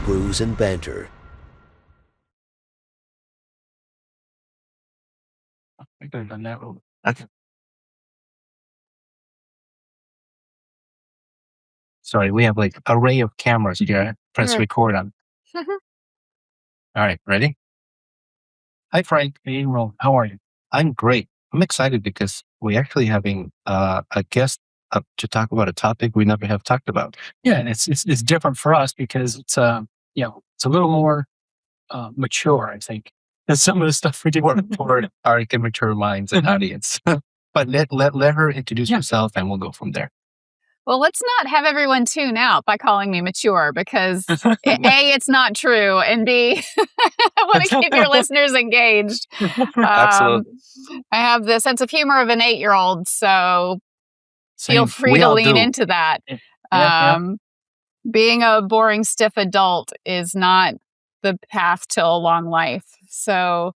brews, and banter. I could have done that. Okay. Sorry, we have like array of cameras here. Press record on. All right, ready? Hi, Frank. Hey, Ron. How are you? I'm great. I'm excited because we're actually having a guest up to talk about a topic we never have talked about. Yeah, and it's different for us because it's it's a little more mature, I think, than some of the stuff we do. For our immature minds and audience. But let her introduce herself and we'll go from there. Well, let's not have everyone tune out by calling me mature because A, it's not true, and B, I want to keep your listeners engaged. Absolutely. I have the sense of humor of an 8-year-old, so feel free to lean into that. Being a boring, stiff adult is not the path to a long life. So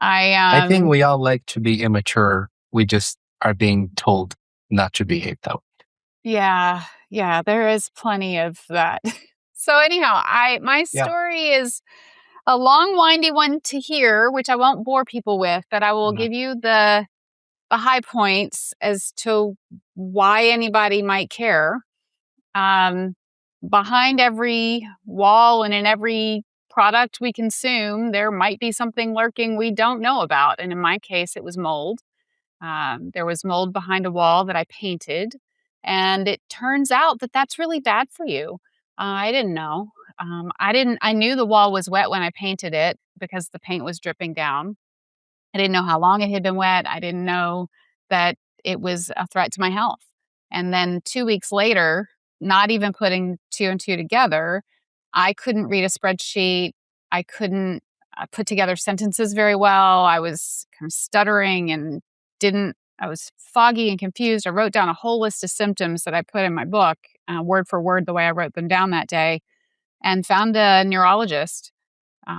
I think we all like to be immature. We just are being told not to behave that way. Yeah, there is plenty of that. So anyhow, my story is a long, windy one to hear, which I won't bore people with, but I will give you the high points as to why anybody might care. Behind every wall and in every product we consume, there might be something lurking we don't know about. And in my case, it was mold. There was mold behind a wall that I painted. And it turns out that that's really bad for you. I didn't know. I knew the wall was wet when I painted it because the paint was dripping down. I didn't know how long it had been wet. I didn't know that it was a threat to my health. And then 2 weeks later, not even putting 2 and 2 together, I couldn't read a spreadsheet. I couldn't put together sentences very well. I was kind of stuttering and I was foggy and confused. I wrote down a whole list of symptoms that I put in my book, word for word, the way I wrote them down that day, and found a neurologist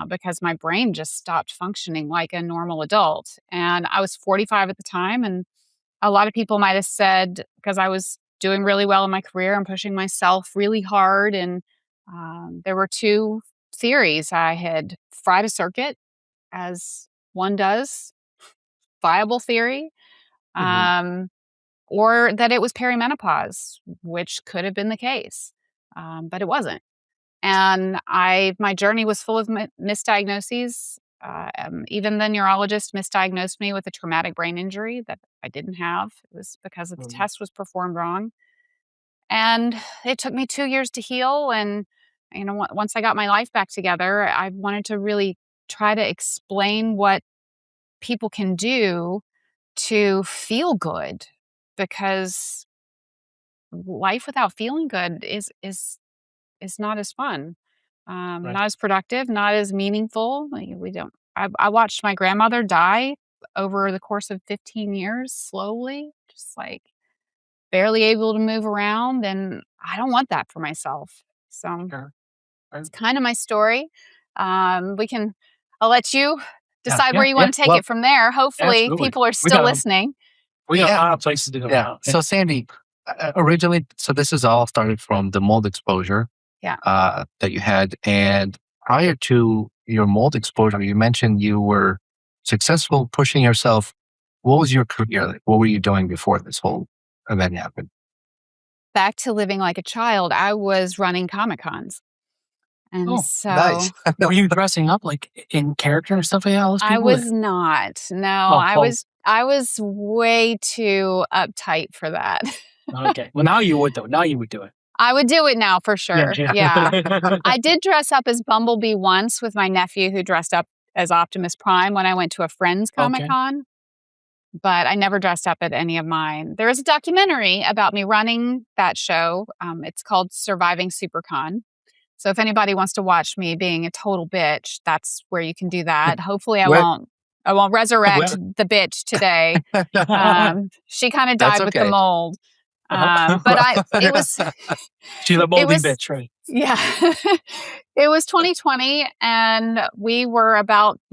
because my brain just stopped functioning like a normal adult. And I was 45 at the time. And a lot of people might have said, because I was doing really well in my career and pushing myself really hard. And there were 2 theories. I had fried a circuit, as one does, viable theory. Or that it was perimenopause, which could have been the case, but it wasn't. And my journey was full of misdiagnoses. Even the neurologist misdiagnosed me with a traumatic brain injury that I didn't have. It was because the test was performed wrong. And it took me 2 years to heal. And once I got my life back together, I wanted to really try to explain what people can do to feel good, because life without feeling good is not as fun, not as productive, not as meaningful. We don't. I watched my grandmother die over the course of 15 years, slowly, just like barely able to move around, and I don't want that for myself. So it's kind of my story. I'll let you decide where you want to take it from there. Hopefully, people are still listening. We got a lot of places to go now. So Sandy, originally, this is all started from the mold exposure that you had. And prior to your mold exposure, you mentioned you were successful pushing yourself. What was your career like? What were you doing before this whole event happened? Back to living like a child, I was running Comic-Cons. And nice. Were you dressing up like in character and stuff like that? I was not. No, I was way too uptight for that. Okay. Well, now you would, though. Now you would do it. I would do it now for sure. Yeah. I did dress up as Bumblebee once with my nephew, who dressed up as Optimus Prime when I went to a friend's Comic-Con. But I never dressed up at any of mine. There is a documentary about me running that show. It's called Surviving SuperCon. So if anybody wants to watch me being a total bitch, that's where you can do that. Hopefully I won't resurrect the bitch today. She kind of died with the mold. But it was... She's a moldy bitch, right? Yeah. It was 2020, and we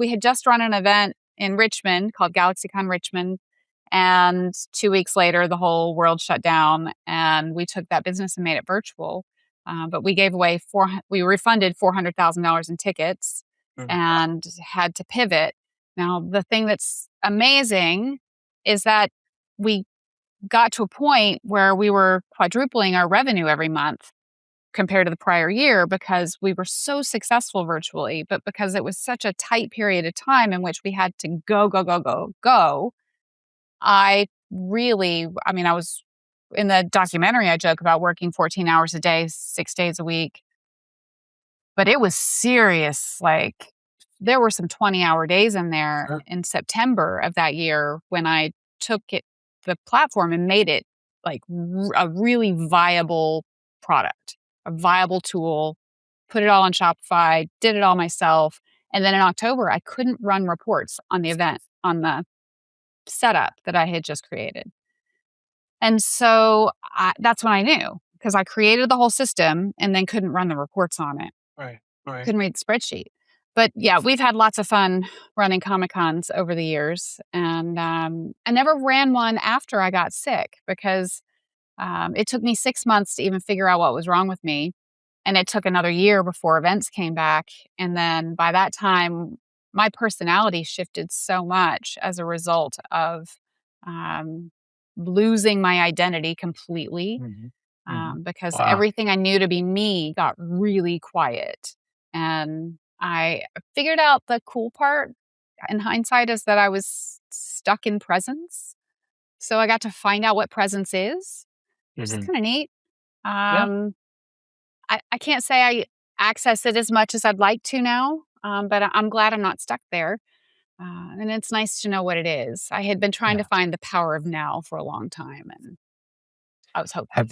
had just run an event in Richmond called GalaxyCon Richmond. And 2 weeks later, the whole world shut down, and we took that business and made it virtual. But we gave away we refunded $400,000 in tickets and had to pivot. Now, the thing that's amazing is that we got to a point where we were quadrupling our revenue every month compared to the prior year because we were so successful virtually, but because it was such a tight period of time in which we had to go, I was in the documentary, I joke about working 14 hours a day, 6 days a week, but it was serious. Like, there were some 20-hour days in there in September of that year when I took the platform and made it like a really viable product, a viable tool, put it all on Shopify, did it all myself. And then in October, I couldn't run reports on the event, on the setup that I had just created. And so that's when I knew, because I created the whole system and then couldn't run the reports on it. Right. Couldn't read the spreadsheet. But yeah, we've had lots of fun running Comic-Cons over the years. And I never ran one after I got sick because it took me 6 months to even figure out what was wrong with me. And it took another year before events came back. And then by that time, my personality shifted so much as a result of losing my identity completely. Because everything I knew to be me got really quiet. And I figured out the cool part in hindsight is that I was stuck in presence. So I got to find out what presence is, which is kind of neat. I can't say I access it as much as I'd like to now, but I'm glad I'm not stuck there. And it's nice to know what it is. I had been trying to find the power of now for a long time, and I was hoping. Have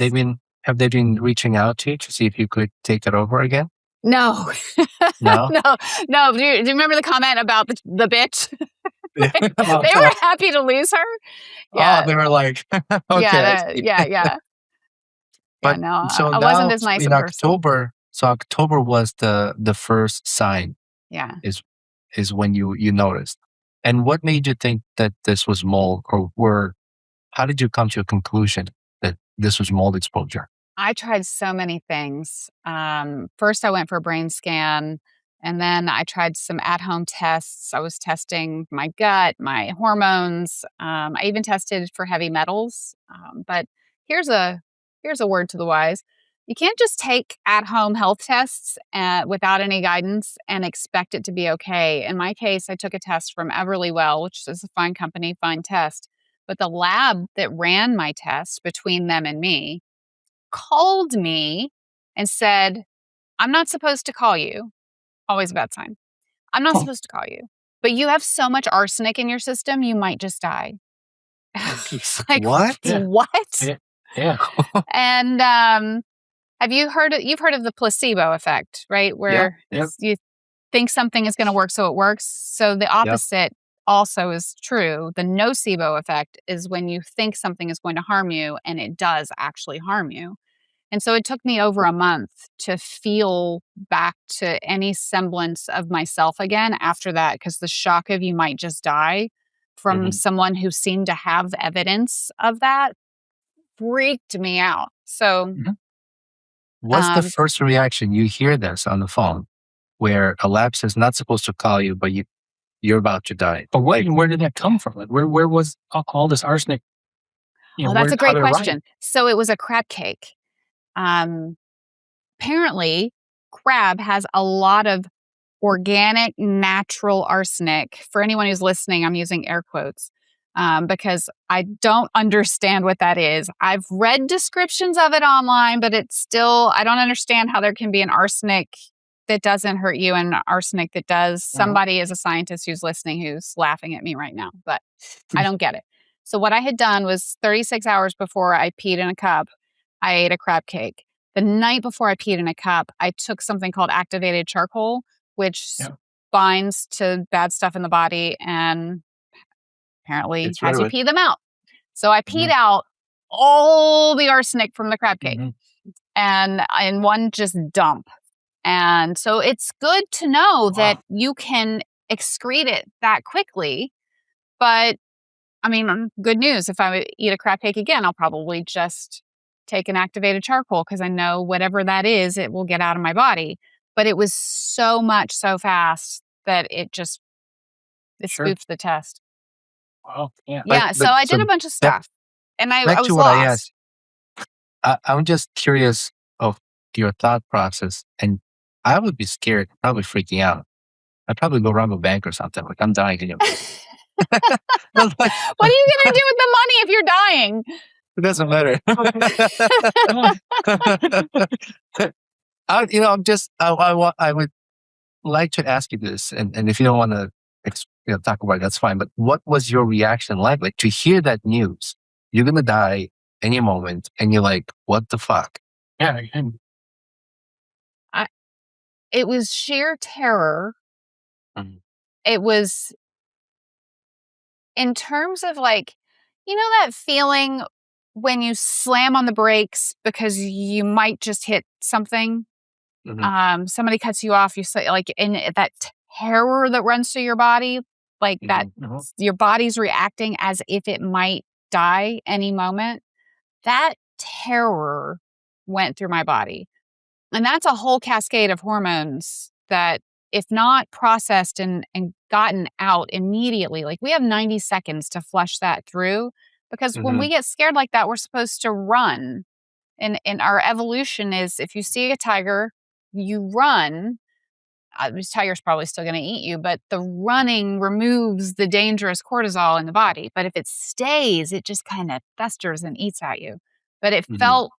they been reaching out to you to see if you could take that over again? No. No? No. Do you remember the comment about the bitch? They were happy to lose her. Yeah. Oh, they were like, okay. Yeah. But no, so I wasn't as nice in a person. October was the first sign. Yeah. Is when you noticed. And what made you think that this was mold, or how did you come to a conclusion that this was mold exposure? I tried so many things. First, I went for a brain scan, and then I tried some at-home tests. I was testing my gut, my hormones. I even tested for heavy metals. But here's a word to the wise. You can't just take at-home health tests without any guidance and expect it to be okay. In my case, I took a test from Everlywell, which is a fine company, fine test. But the lab that ran my test between them and me called me and said, I'm not supposed to call you. Always a bad sign. I'm not supposed to call you. But you have so much arsenic in your system, you might just die. Like, what? What? Yeah. And you've heard of the placebo effect, right? Where you think something is going to work, so it works. So the opposite also is true. The nocebo effect is when you think something is going to harm you and it does actually harm you. And so it took me over a month to feel back to any semblance of myself again after that, because the shock of you might just die from someone who seemed to have evidence of that freaked me out. So what's the first reaction? You hear this on the phone where a lab says not supposed to call you, but you're about to die. But where did that come from? Where was all this arsenic? That's a great question. So it was a crab cake. Apparently, crab has a lot of organic, natural arsenic. For anyone who's listening, I'm using air quotes because I don't understand what that is. I've read descriptions of it online, but it's still, I don't understand how there can be an arsenic that doesn't hurt you and an arsenic that does. Somebody is a scientist who's listening who's laughing at me right now, but I don't get it. So what I had done was 36 hours before I peed in a cup, I ate a crab cake. The night before I peed in a cup, I took something called activated charcoal, which binds to bad stuff in the body and apparently has you pee them out. So I peed out all the arsenic from the crab cake and in one just dump. And so it's good to know that you can excrete it that quickly. But I mean, good news. If I eat a crab cake again, I'll probably just take an activated charcoal because I know whatever that is, it will get out of my body. But it was so much so fast that it spoofed the test. Wow. Yeah. Yeah. So I did a bunch of stuff and I back was to what I lost. asked, I'm just curious of your thought process, and I would be scared, probably freaking out. I'd probably go rob a bank or something. Like, I'm dying. What are you going to do with the money if you're dying? It doesn't matter. I would like to ask you this, and if you don't want to talk about it, that's fine. But what was your reaction like? Like, to hear that news, you're going to die any moment, and you're like, what the fuck? Yeah. It was sheer terror. Mhm. It was in terms of like, that feeling when you slam on the brakes because you might just hit something. Somebody cuts you off. You say like in that terror that runs through your body, like that your body's reacting as if it might die any moment. That terror went through my body. And that's a whole cascade of hormones that, if not processed and gotten out immediately, like we have 90 seconds to flush that through. Because when we get scared like that, we're supposed to run. And our evolution is, if you see a tiger, you run. This tiger's probably still going to eat you, but the running removes the dangerous cortisol in the body. But if it stays, it just kind of festers and eats at you. But it felt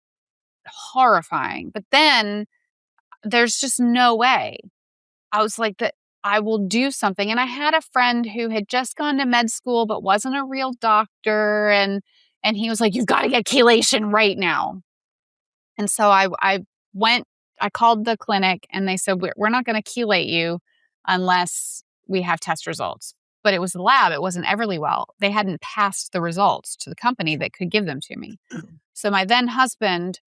horrifying. But then there's just no way. I was like, that I will do something. And I had a friend who had just gone to med school but wasn't a real doctor, and he was like, you've got to get chelation right now. And so I called the clinic and they said, we're not going to chelate you unless we have test results. But it was the lab, it wasn't Everlywell. They hadn't passed the results to the company that could give them to me. So my then husband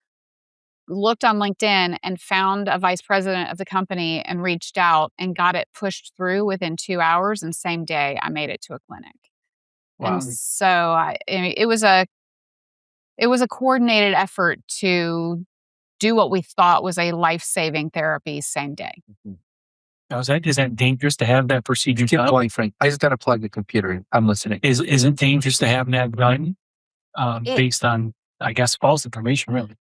looked on LinkedIn and found a vice president of the company and reached out and got it pushed through within 2 hours. And same day I made it to a clinic. Wow. And so it was a coordinated effort to do what we thought was a life-saving therapy same day. Now, is that dangerous to have that procedure done? Keep going, Frank. I just got to plug the computer in. I'm listening. Is it dangerous to have that done based on, I guess, false information, really?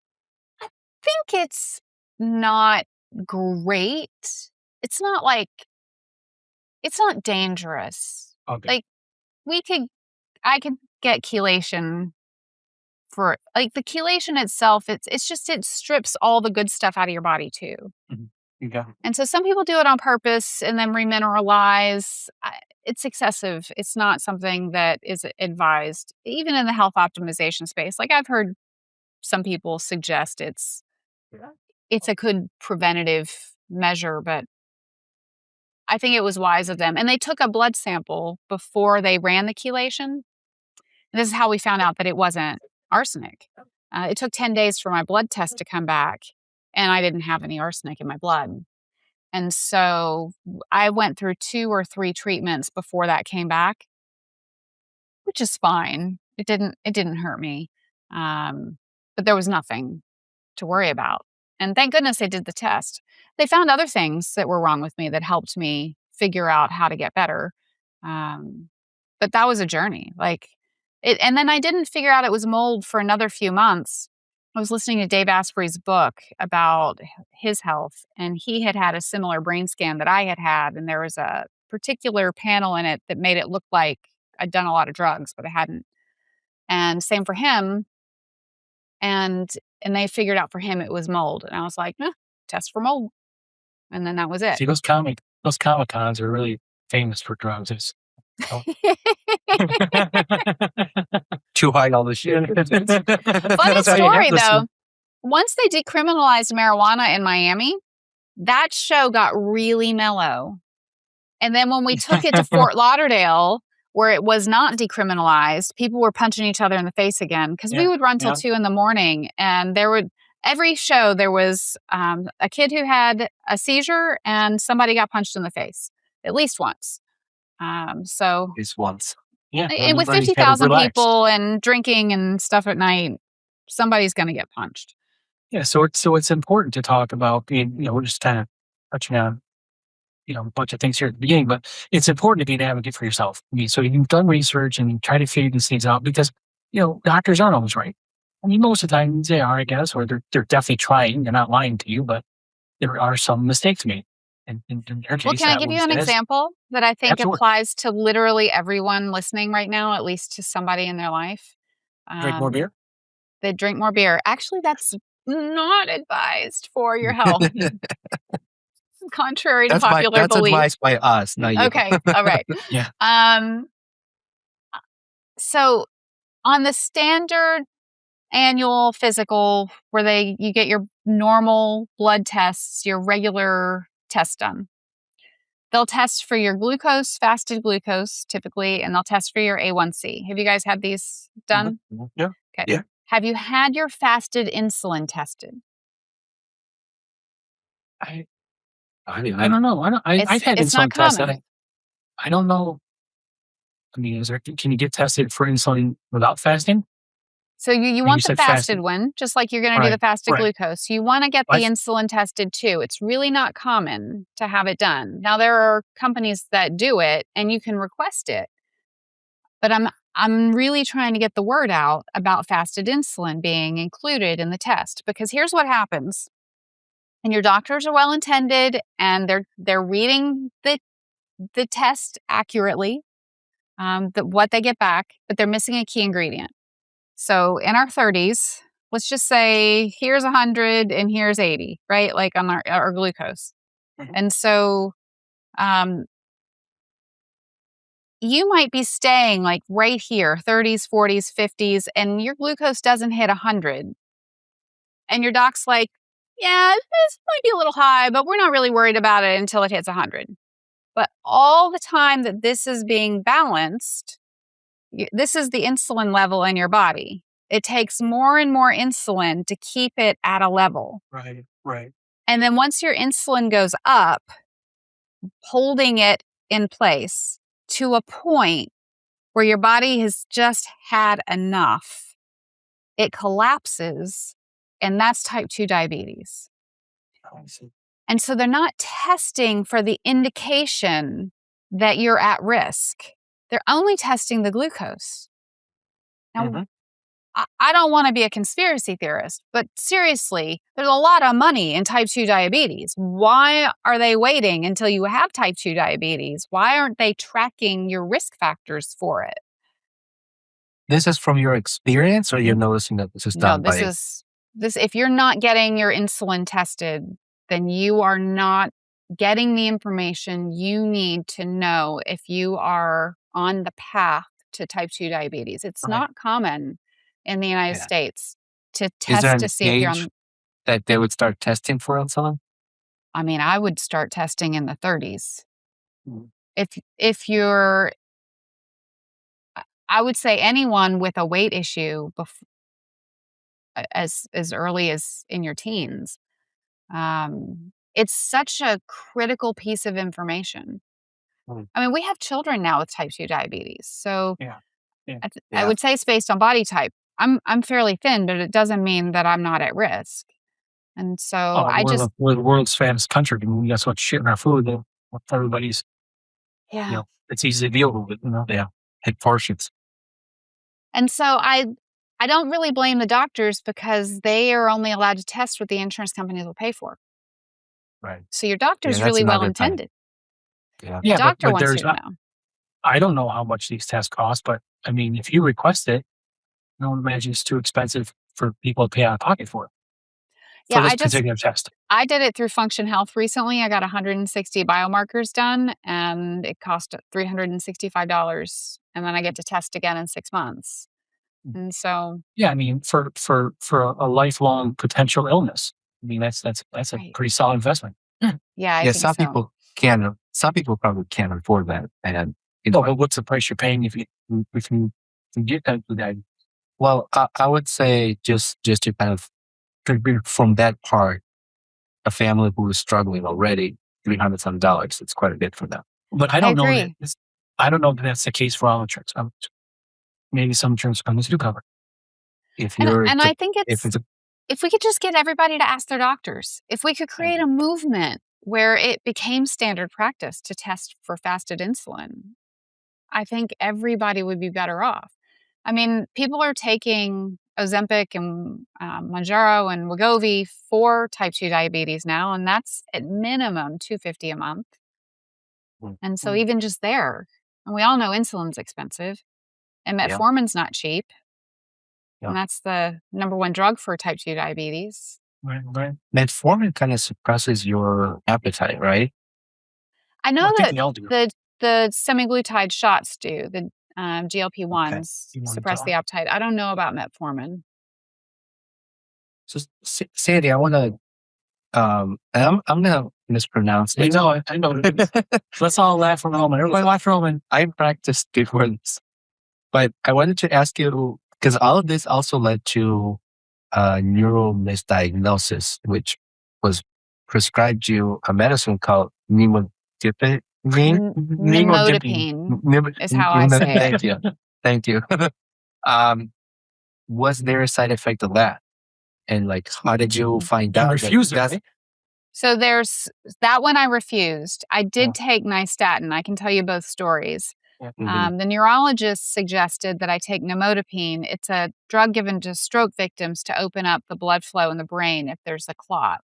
I think it's not great. It's not dangerous. Okay. Like, I could get chelation for, like, the chelation itself, it strips all the good stuff out of your body too. Okay. And so some people do it on purpose and then remineralize. It's excessive. It's not something that is advised, even in the health optimization space. Like, I've heard some people suggest it's a good preventative measure, but I think it was wise of them. And they took a blood sample before they ran the chelation. And this is how we found out that it wasn't arsenic. It took 10 days for my blood test to come back, and I didn't have any arsenic in my blood. And so I went through 2 or 3 treatments before that came back, which is fine. It didn't hurt me. But there was nothing to worry about. And thank goodness they did the test. They found other things that were wrong with me that helped me figure out how to get better. But that was a journey. And then I didn't figure out it was mold for another few months. I was listening to Dave Asprey's book about his health, and he had a similar brain scan that I had, and there was a particular panel in it that made it look like I'd done a lot of drugs, but I hadn't. And same for him. And they figured out for him it was mold. And I was like, test for mold. And then that was it. See, those Comic-Cons are really famous for drugs. To hide all the shit. Funny story though. Once they decriminalized marijuana in Miami, that show got really mellow. And then when we took it to Fort Lauderdale, where it was not decriminalized, people were punching each other in the face again, because we would run till 2 a.m. and every show there was a kid who had a seizure and somebody got punched in the face at least once. So it's once. Yeah. And with 50,000 people and drinking and stuff at night, somebody's going to get punched. Yeah. So it's important to talk about being, we're just kind of touching on, a bunch of things here at the beginning, but it's important to be an advocate for yourself. I mean, so you've done research and you try to figure these things out because, doctors aren't always right. I mean, most of the time they are, I guess, or they're definitely trying. They're not lying to you, but there are some mistakes made. And in their case, Well, can I give you an example that I think Absolutely. applies to literally everyone listening right now, at least to somebody in their life? Drink more beer? They drink more beer. Actually, that's not advised for your health, contrary to popular that's belief. advised by us, not you. Okay, all right. Yeah. So on the standard annual physical where you get your normal blood tests, your regular test done. They'll test for your glucose, fasted glucose typically, and they'll test for your A1C. Have you guys had these done? Mm-hmm. Yeah. Okay. Yeah. Have you had your fasted insulin tested? I don't know. I've had it's not insulin tests. common. I don't know. I mean, can you get tested for insulin without fasting? So you want the fasted one, just like you're going to do the fasted glucose. You want to get the insulin tested too. It's really not common to have it done. Now there are companies that do it, and you can request it. But I'm really trying to get the word out about fasted insulin being included in the test, because here's what happens. And your doctors are well intended, and they're reading the test accurately, what they get back, but they're missing a key ingredient. So in our 30s, let's just say here's 100 and here's 80, right? Like on our glucose. Mm-hmm. And so you might be staying like right here, 30s, 40s, 50s, and your glucose doesn't hit 100. And your doc's like, yeah, this might be a little high, but we're not really worried about it until it hits 100. But all the time that this is being balanced, this is the insulin level in your body. It takes more and more insulin to keep it at a level. Right. And then once your insulin goes up, holding it in place to a point where your body has just had enough, it collapses, and that's type 2 diabetes. Oh, I see. And so they're not testing for the indication that you're at risk. They're only testing the glucose. Now, mm-hmm. I don't want to be a conspiracy theorist, but seriously, there's a lot of money in type 2 diabetes. Why are they waiting until you have type 2 diabetes? Why aren't they tracking your risk factors for it? This is from your experience, or you're noticing that this is done by... No, if you're not getting your insulin tested, then you are not getting the information you need to know if you are on the path to type 2 diabetes. It's not common in the United States to test to see if you're on... that they would start testing for insulin? I mean, I would start testing in the 30s. If you're... I would say anyone with a weight issue as early as in your teens. It's such a critical piece of information. I mean, we have children now with type 2 diabetes. So I would say it's based on body type. I'm fairly thin, but it doesn't mean that I'm not at risk. And so we're the world's fattest country. I mean, we got so much shit in our food that everybody's, it's easy to deal with it, hit portions. And so I don't really blame the doctors, because they are only allowed to test what the insurance companies will pay for. Right. So your doctor's really well intended. Yeah. The doctor wants you to know. I don't know how much these tests cost, but I mean, if you request it, I don't imagine it's too expensive for people to pay out of pocket for it. For this particular test. I did it through Function Health recently. I got 160 biomarkers done, and it cost $365. And then I get to test again in 6 months. And so, yeah, I mean, for a lifelong potential illness, I mean, that's a pretty solid investment. Yeah, I think some people can. Some people probably can't afford that. And but what's the price you're paying if you get that? Well, I would say just to kind of from that part, a family who is struggling already, $300 it's quite a bit for them. But I don't know that that's the case for all insurance. Maybe some insurance companies do cover. if And, you're and to, I think if it's a, if we could just get everybody to ask their doctors, if we could create a movement where it became standard practice to test for fasted insulin, I think everybody would be better off. I mean, people are taking Ozempic and Mounjaro and Wegovy for type 2 diabetes now, and that's at minimum $250 a month. And so even just there, and we all know insulin's expensive, and yeah, metformin's not cheap, yeah. and that's the number one drug for type 2 diabetes. Right. Metformin kind of suppresses your appetite, right? I know I think that they all do. the semaglutide shots do, the Okay. GLP-1s suppress the appetite. I don't know about metformin. So Sandy, I want to, and I'm gonna mispronounce it. I know. Let's all laugh for a moment. Everybody laugh for a moment. I practiced before this, but I wanted to ask you because all of this also led to neural misdiagnosis, which was prescribed you a medicine called nimodipine. Nimodipine is how I say it. Thank you. Thank you. Was there a side effect of that? And like, how did you find out? Refuse it, right? So there's that one I refused. I did take nystatin. I can tell you both stories. The neurologist suggested that I take nimodipine. It's a drug given to stroke victims to open up the blood flow in the brain if there's a clot.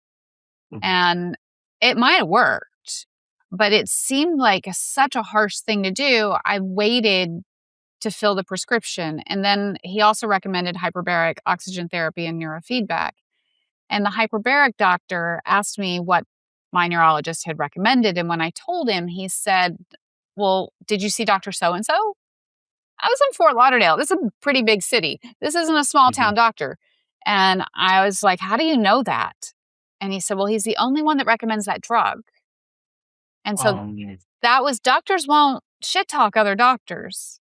And it might have worked, but it seemed like such a harsh thing to do. I waited to fill the prescription. And then he also recommended hyperbaric oxygen therapy and neurofeedback. And the hyperbaric doctor asked me what my neurologist had recommended. And when I told him, he said, well, did you see Dr. So-and-so? I was in Fort Lauderdale. This is a pretty big city. This isn't a small town doctor. And I was like, how do you know that? And he said, well, he's the only one that recommends that drug. And so that was, doctors won't shit talk other doctors.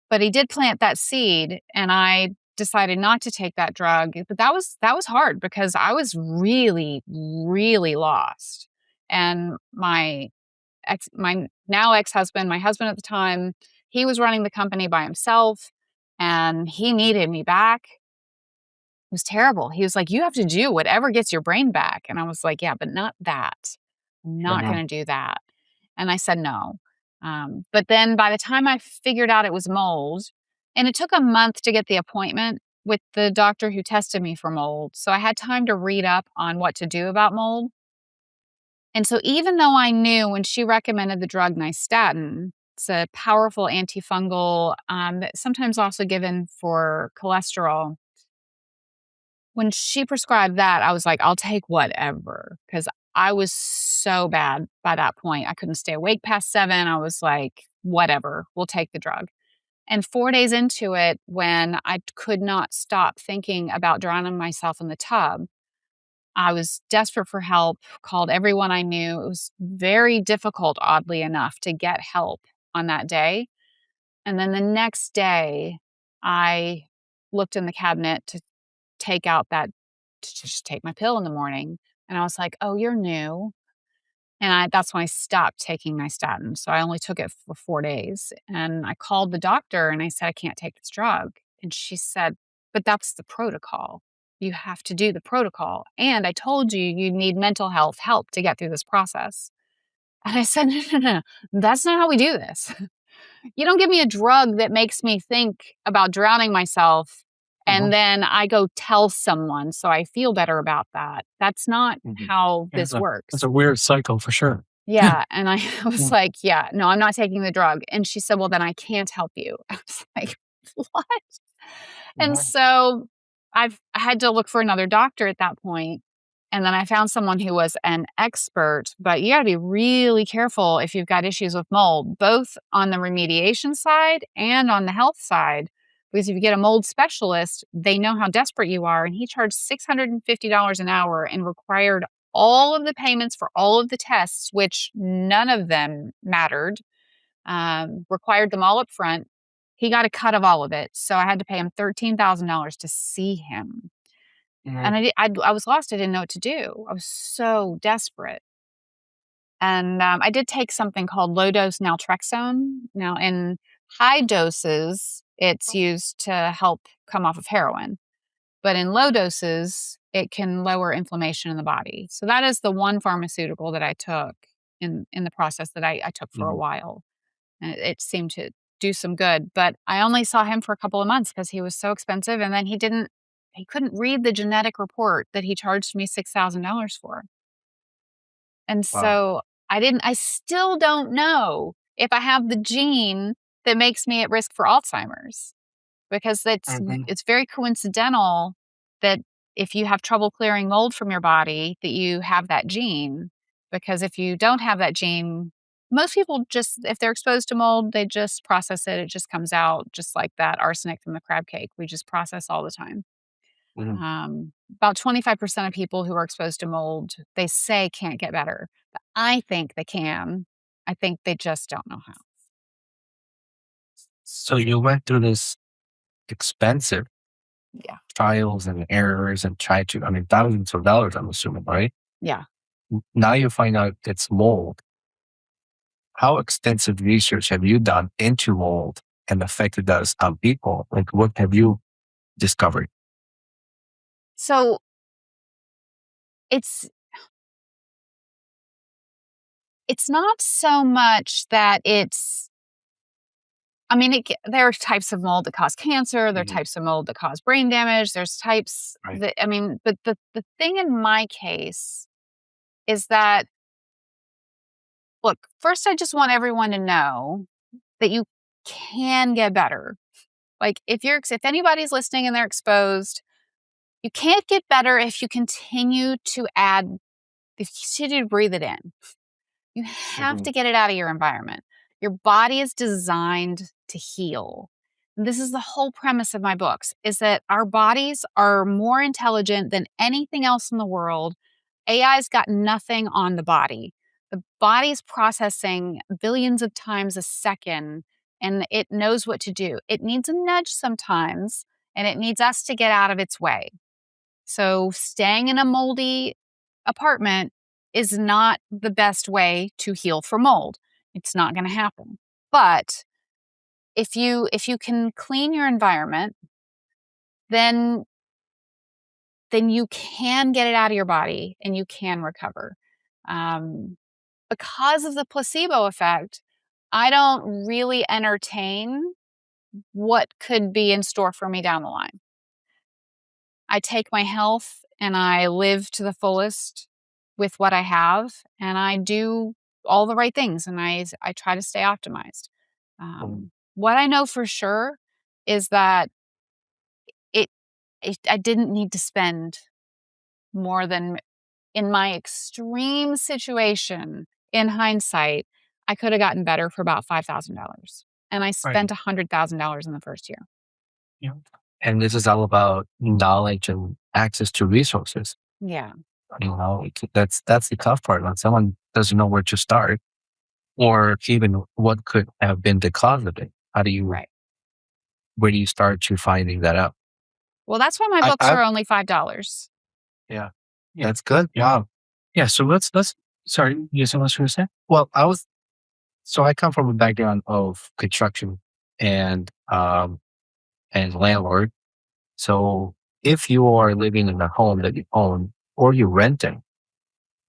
But he did plant that seed, and I decided not to take that drug. But that was hard because I was really, really lost. And my now ex-husband, my husband at the time, he was running the company by himself, and he needed me back. It was terrible. He was like, you have to do whatever gets your brain back. And I was like, yeah, but not that. I'm not going to do that. And I said no. But then by the time I figured out it was mold, and it took a month to get the appointment with the doctor who tested me for mold. So I had time to read up on what to do about mold. And so even though I knew when she recommended the drug nystatin, it's a powerful antifungal that's sometimes also given for cholesterol. When she prescribed that, I was like, I'll take whatever, because I was so bad by that point. I couldn't stay awake past 7. I was like, whatever, we'll take the drug. And 4 days into it, when I could not stop thinking about drowning myself in the tub, I was desperate for help, called everyone I knew. It was very difficult, oddly enough, to get help on that day. And then the next day, I looked in the cabinet to just take my pill in the morning. And I was like, oh, you're new. And that's when I stopped taking nystatin. So I only took it for 4 days. And I called the doctor and I said, I can't take this drug. And she said, but that's the protocol. You have to do the protocol. And I told you need mental health help to get through this process. And I said, no. That's not how we do this. You don't give me a drug that makes me think about drowning myself and then I go tell someone so I feel better about that. That's not how this works. It's a weird cycle for sure. Yeah. And I was like, yeah, no, I'm not taking the drug. And she said, well, then I can't help you. I was like, what? And so I had to look for another doctor at that point. And then I found someone who was an expert, but you got to be really careful if you've got issues with mold, both on the remediation side and on the health side. Because if you get a mold specialist, they know how desperate you are. And he charged $650 an hour and required all of the payments for all of the tests, which none of them mattered, required them all up front. He got a cut of all of it. So I had to pay him $13,000 to see him. And I was lost. I didn't know what to do. I was so desperate. And I did take something called low-dose naltrexone. Now, in high doses, it's used to help come off of heroin. But in low doses, it can lower inflammation in the body. So that is the one pharmaceutical that I took in the process that I took for a while. And it seemed to do some good. But I only saw him for a couple of months because he was so expensive. And then he couldn't read the genetic report that he charged me $6,000 for. And so I still don't know if I have the gene that makes me at risk for Alzheimer's, because it's very coincidental that if you have trouble clearing mold from your body, that you have that gene. Because if you don't have that gene, most people just, if they're exposed to mold, they just process it. It just comes out just like that arsenic from the crab cake. We just process all the time. About 25% of people who are exposed to mold, they say can't get better. But I think they can. I think they just don't know how. So you went through this expensive trials and errors and tried to, thousands of dollars, I'm assuming, right? Yeah. Now you find out it's mold. How extensive research have you done into mold and the effect it does on people? Like, what have you discovered? So it's not so much that it's, there are types of mold that cause cancer. There are types of mold that cause brain damage. There's types that, but the thing in my case is that, look, first, I just want everyone to know that you can get better. Like if anybody's listening and they're exposed, you can't get better if you continue to breathe it in. You have to get it out of your environment. Your body is designed to heal. And this is the whole premise of my books, is that our bodies are more intelligent than anything else in the world. AI's got nothing on the body. The body's processing billions of times a second, and it knows what to do. It needs a nudge sometimes, and it needs us to get out of its way. So staying in a moldy apartment is not the best way to heal for mold. It's not going to happen. But if you can clean your environment, then you can get it out of your body and you can recover. Because of the placebo effect, I don't really entertain what could be in store for me down the line. I take my health and I live to the fullest with what I have, and I do all the right things, and I try to stay optimized. What I know for sure is that I didn't need to spend more than, in my extreme situation, in hindsight, I could have gotten better for about $5,000. And I spent $100,000 in the first year. Yeah. And this is all about knowledge and access to resources. Yeah. That's the tough part. When someone doesn't know where to start, or even what could have been the cause of it. How do you, where do you start to finding that out? Well, that's why my books are only $5. Yeah. That's good. Yeah. Wow. Yeah. So let's, sorry, you have something else to say? Well, I come from a background of construction and landlord. So if you are living in a home that you own or you're renting,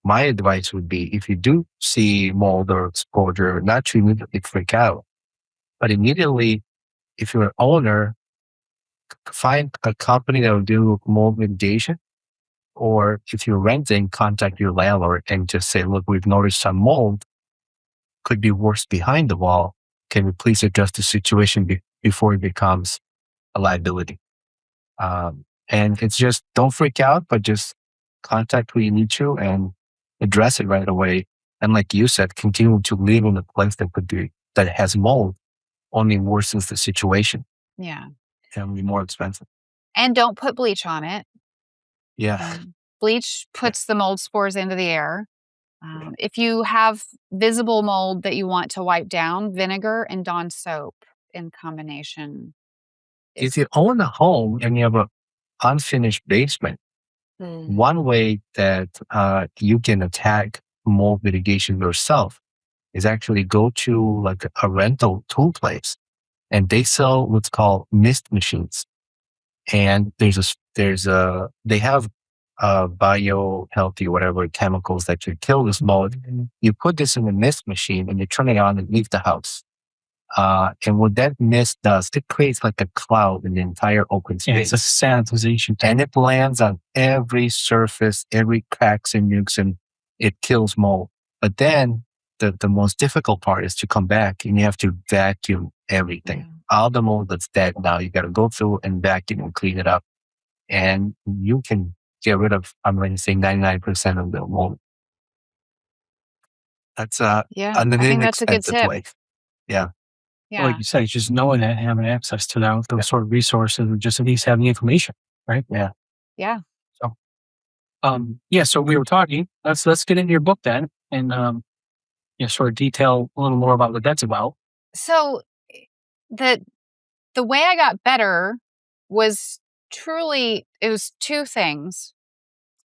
my advice would be, if you do see mold or exposure, not to immediately freak out, but immediately, if you're an owner, find a company that will do mold mitigation. Or if you're renting, contact your landlord and just say, look, we've noticed some mold, could be worse behind the wall. Can we please adjust the situation before it becomes a liability? And it's just, don't freak out, but just contact who you need to and address it right away. And like you said, continue to live in a place that has mold only worsens the situation. Yeah. Can be more expensive. And don't put bleach on it. Yeah. Bleach puts the mold spores into the air. If you have visible mold that you want to wipe down, vinegar and Dawn soap in combination. If you own a home and you have an unfinished basement, one way that you can attack mold mitigation yourself is actually go to like a rental tool place and they sell what's called mist machines. And they have bio healthy, whatever chemicals that could kill this mold. You put this in a mist machine and you turn it on and leave the house. And what that mist does, it creates like a cloud in the entire open space. It's a sanitization. And it lands on every surface, every cracks and nukes, and it kills mold. But then the most difficult part is to come back and you have to vacuum everything. Yeah. All the mold that's dead now, you got to go through and vacuum and clean it up. And you can get rid of, I'm going to say 99% of the mold. That's I think that's a good tip. Way. Yeah. Well, like you said, it's just knowing that, having access to those sort of resources, and just at least having the information, right? Yeah. Yeah. So, so we were talking. Let's get into your book then, and sort of detail a little more about what that's about. So, the way I got better was truly, it was two things.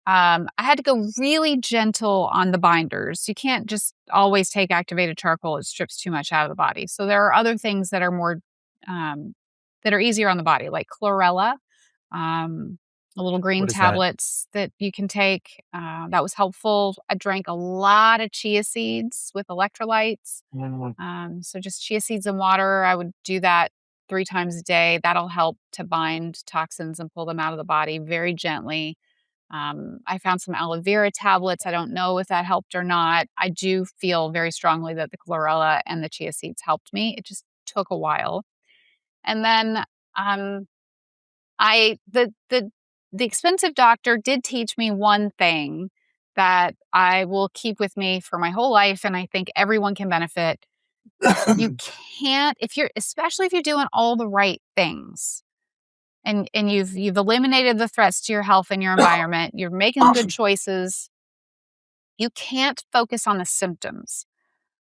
I had to go really gentle on the binders. You can't just always take activated charcoal. It strips too much out of the body. So there are other things that are more, that are easier on the body, like chlorella, little green tablets that you can take. That was helpful. I drank a lot of chia seeds with electrolytes. So just chia seeds and water. I would do that 3 times a day. That'll help to bind toxins and pull them out of the body very gently. I found some aloe vera tablets. I don't know if that helped or not. I do feel very strongly that the chlorella and the chia seeds helped me. It just took a while. And then the expensive doctor did teach me one thing that I will keep with me for my whole life, and I think everyone can benefit. You can't, especially if you're doing all the right things. And you've eliminated the threats to your health and your environment. You're making good choices. You can't focus on the symptoms.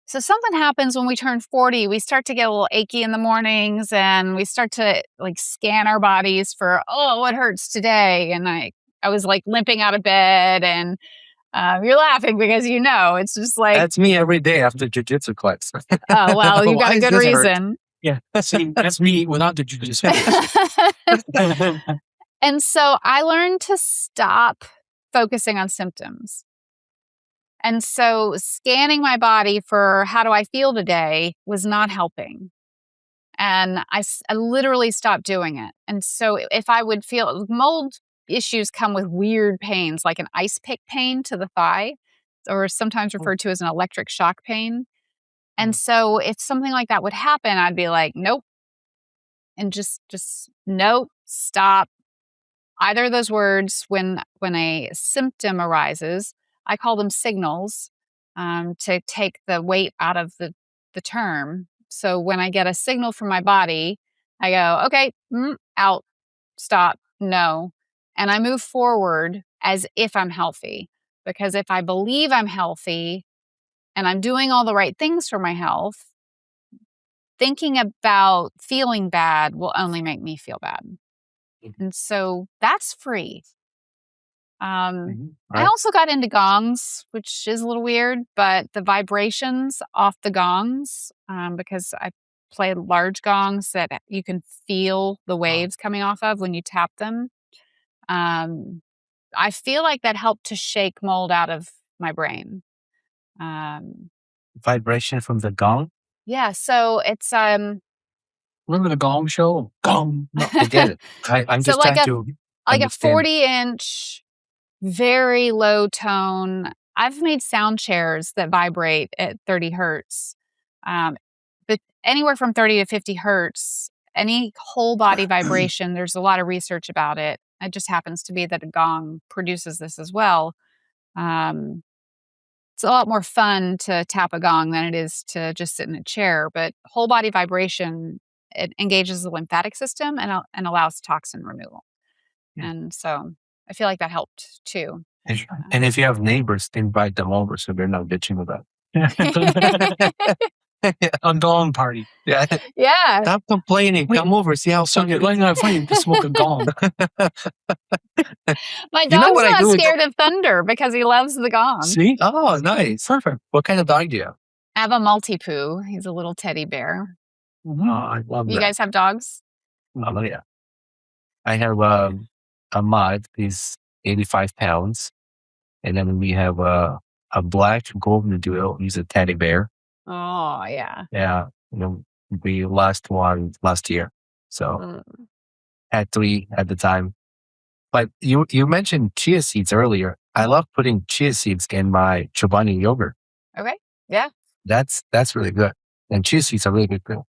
So something happens when we turn 40. We start to get a little achy in the mornings, and we start to scan our bodies for, what hurts today? And I was limping out of bed, and you're laughing because it's just that's me every day after jiu-jitsu class. Oh well, you got a good reason. Hurt? Yeah, that's me without the jiu-jitsu. And so I learned to stop focusing on symptoms. And so scanning my body for how do I feel today was not helping. And I literally stopped doing it. And so if I would feel, mold issues come with weird pains, like an ice pick pain to the thigh, or sometimes referred to as an electric shock pain. And so if something like that would happen, I'd be like, nope. And just nope, stop. Either of those words, when a symptom arises, I call them signals, to take the weight out of the term. So when I get a signal from my body, I go, okay, out, stop, no. And I move forward as if I'm healthy. Because if I believe I'm healthy, and I'm doing all the right things for my health, thinking about feeling bad will only make me feel bad. And so that's free. Right. I also got into gongs, which is a little weird, but the vibrations off the gongs, because I play large gongs that you can feel the waves coming off of when you tap them. I feel like that helped to shake mold out of my brain. Vibration from the gong? Yeah, so it's remember the Gong Show? Gong. No, I get it. I'm so just trying to like a 40-inch, very low tone. I've made sound chairs that vibrate at 30 hertz, but anywhere from 30 to 50 hertz. Any whole body vibration. There's a lot of research about it. It just happens to be that a gong produces this as well. It's a lot more fun to tap a gong than it is to just sit in a chair, but whole body vibration, it engages the lymphatic system and allows toxin removal. Yeah. And so I feel like that helped too. And if you have neighbors, invite them over so they're not bitching about it. A gong party. Yeah. Yeah. Stop complaining. Come over, see how so you're going out fighting to smoke a gong. My dog's not scared of thunder because he loves the gong. See? Oh, nice. Perfect. What kind of dog do you have? I have a Maltipoo. He's a little teddy bear. Oh, I love You that. guys have dogs? Oh, yeah. I have a mod. He's 85 pounds. And then we have a black golden doodle. He's a teddy bear. Oh, yeah. Yeah. We lost one last year. So had 3 at the time. But you mentioned chia seeds earlier. I love putting chia seeds in my Chobani yogurt. Okay. Yeah. That's really good. And chia seeds are really good too.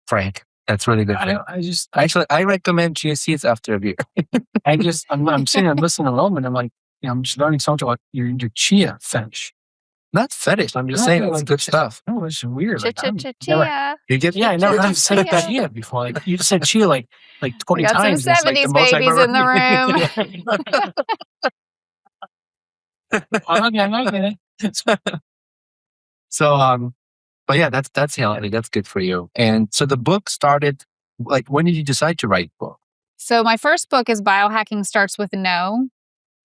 Frank, that's really good. I recommend chia seeds after a beer. I'm sitting and listening alone, and I'm like, I'm just learning so much about your chia fetish. Not fetish. I'm just saying it's good stuff. No, it's weird. Chia. I never heard said chia before. Like you just said chia like 20 got times. Some 70s babies in the room. I get it. So, but yeah, that's healthy. That's good for you. And so the book started. Like, when did you decide to write a book? So my first book is Biohacking Starts with No,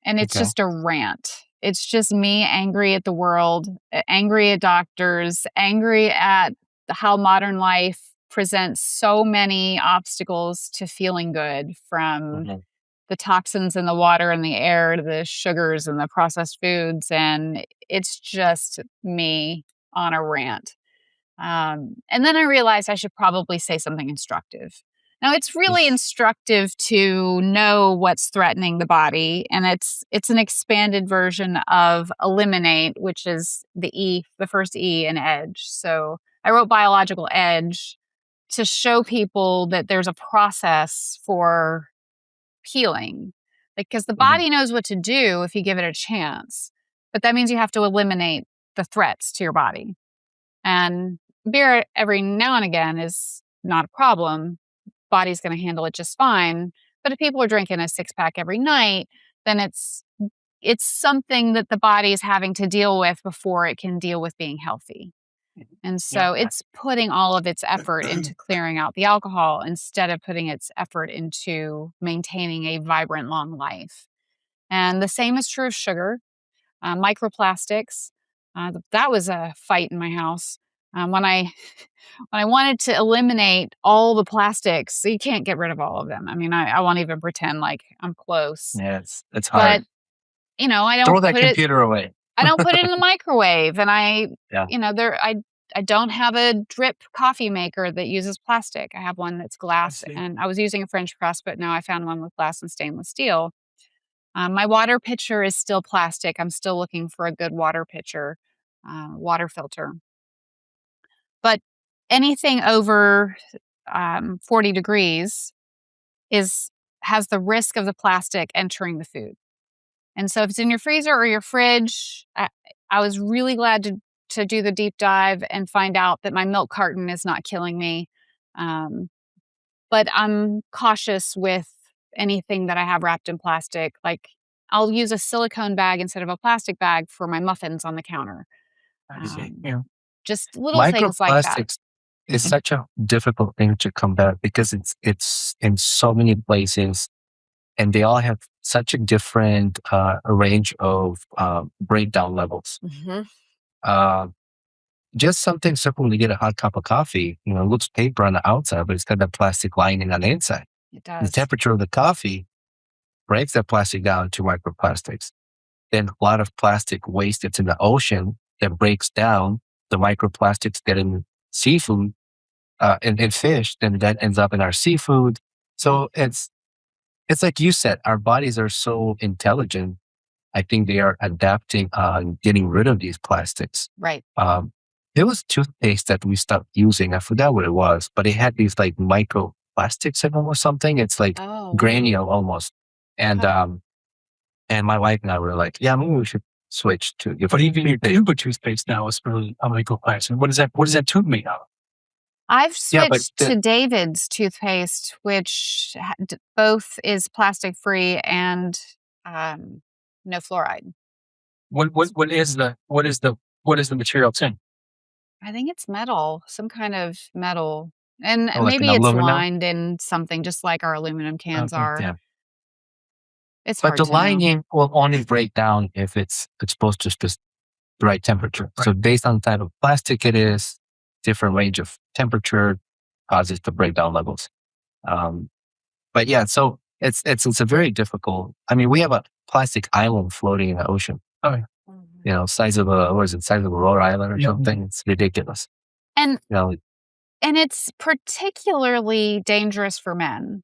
and it's just a rant. It's just me angry at the world, angry at doctors, angry at how modern life presents so many obstacles to feeling good, from the toxins in the water and the air to the sugars and the processed foods. And it's just me on a rant. And then I realized I should probably say something instructive. Now, it's really instructive to know what's threatening the body, and it's an expanded version of eliminate, which is the first E in edge. So I wrote Biological Edge to show people that there's a process for healing, because the body knows what to do if you give it a chance, but that means you have to eliminate the threats to your body. And beer every now and again is not a problem. Body's going to handle it just fine. But if people are drinking a 6-pack every night, then it's something that the body is having to deal with before it can deal with being healthy. And so it's putting all of its effort into clearing out the alcohol instead of putting its effort into maintaining a vibrant, long life. And the same is true of sugar, microplastics. That was a fight in my house. When I wanted to eliminate all the plastics, so you can't get rid of all of them. I mean, I won't even pretend like I'm close. Yeah, it's hard. But I don't throw that computer away. I don't put it in the microwave, and I don't have a drip coffee maker that uses plastic. I have one that's glass, and I was using a French press, but now I found one with glass and stainless steel. My water pitcher is still plastic. I'm still looking for a good water pitcher, water filter. But anything over 40 degrees has the risk of the plastic entering the food. And so if it's in your freezer or your fridge, I was really glad to do the deep dive and find out that my milk carton is not killing me. But I'm cautious with anything that I have wrapped in plastic. Like, I'll use a silicone bag instead of a plastic bag for my muffins on the counter. Just little things like that. Microplastics is such a difficult thing to combat because it's in so many places, and they all have such a different range of breakdown levels. Just something simple when you get a hot cup of coffee, it looks paper on the outside, but it's got that plastic lining on the inside. It does. The temperature of the coffee breaks that plastic down to microplastics. Then a lot of plastic waste that's in the ocean that breaks down the microplastics that in seafood and fish, then that ends up in our seafood. So it's like you said, our bodies are so intelligent. I think they are adapting on getting rid of these plastics. Right. There was toothpaste that we stopped using. I forgot what it was, but it had these like microplastics in them or something. It's like granule almost. And my wife and I were like, yeah, maybe we should switch to. But even your Cuba toothpaste now is really a microplastic. What is that tube made of? I've switched to David's toothpaste, which both is plastic free and no fluoride. What is the material it's in? I think it's metal, some kind of metal, and like maybe it's lined in something just like our aluminum cans are. Yeah. It's but hard the to lining will only break down if it's exposed to the right temperature. Right. So based on the type of plastic it is, different range of temperature causes the breakdown levels. But yeah, so it's a very difficult. I mean, we have a plastic island floating in the ocean. Oh, yeah. You know, size of size of a Rhode Island or something. It's ridiculous. And you know, and it's particularly dangerous for men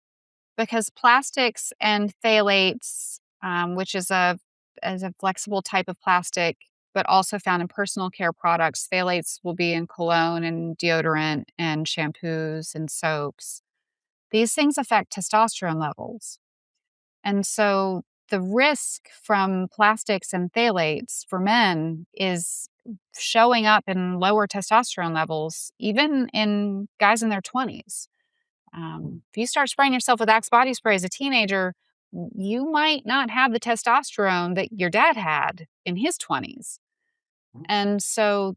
because plastics and phthalates, which is a flexible type of plastic, but also found in personal care products. Phthalates will be in cologne and deodorant and shampoos and soaps. These things affect testosterone levels. And so the risk from plastics and phthalates for men is showing up in lower testosterone levels, even in guys in their 20s. If you start spraying yourself with Axe body spray as a teenager, you might not have the testosterone that your dad had in his 20s. And so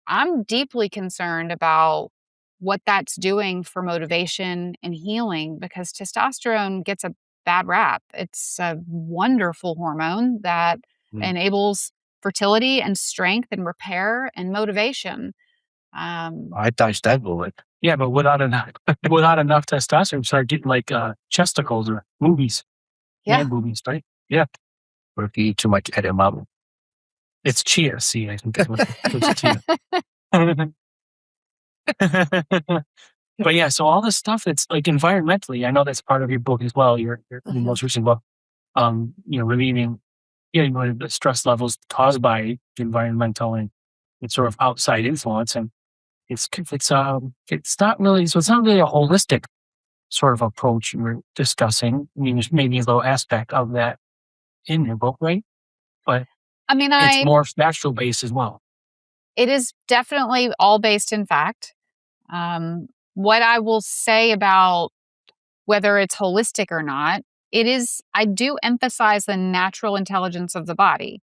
I'm deeply concerned about what that's doing for motivation and healing because testosterone gets a bad rap. It's a wonderful hormone that enables fertility and strength and repair and motivation. I dodged that bullet. Yeah, but without enough testosterone, start getting like chesticles or boobies. Yeah, boobies, right? Yeah. Or if you eat too much edamame. It's chia seed, I think. It's chia. But yeah, so all this stuff that's like environmentally, I know that's part of your book as well. Your most recent book, relieving, the stress levels caused by environmental and sort of outside influence, and it's not really a holistic sort of approach you were discussing. I mean, there's maybe a little aspect of that in your book, right? But I mean, it's more natural based as well. It is definitely all based in fact. What I will say about whether it's holistic or not, I do emphasize the natural intelligence of the body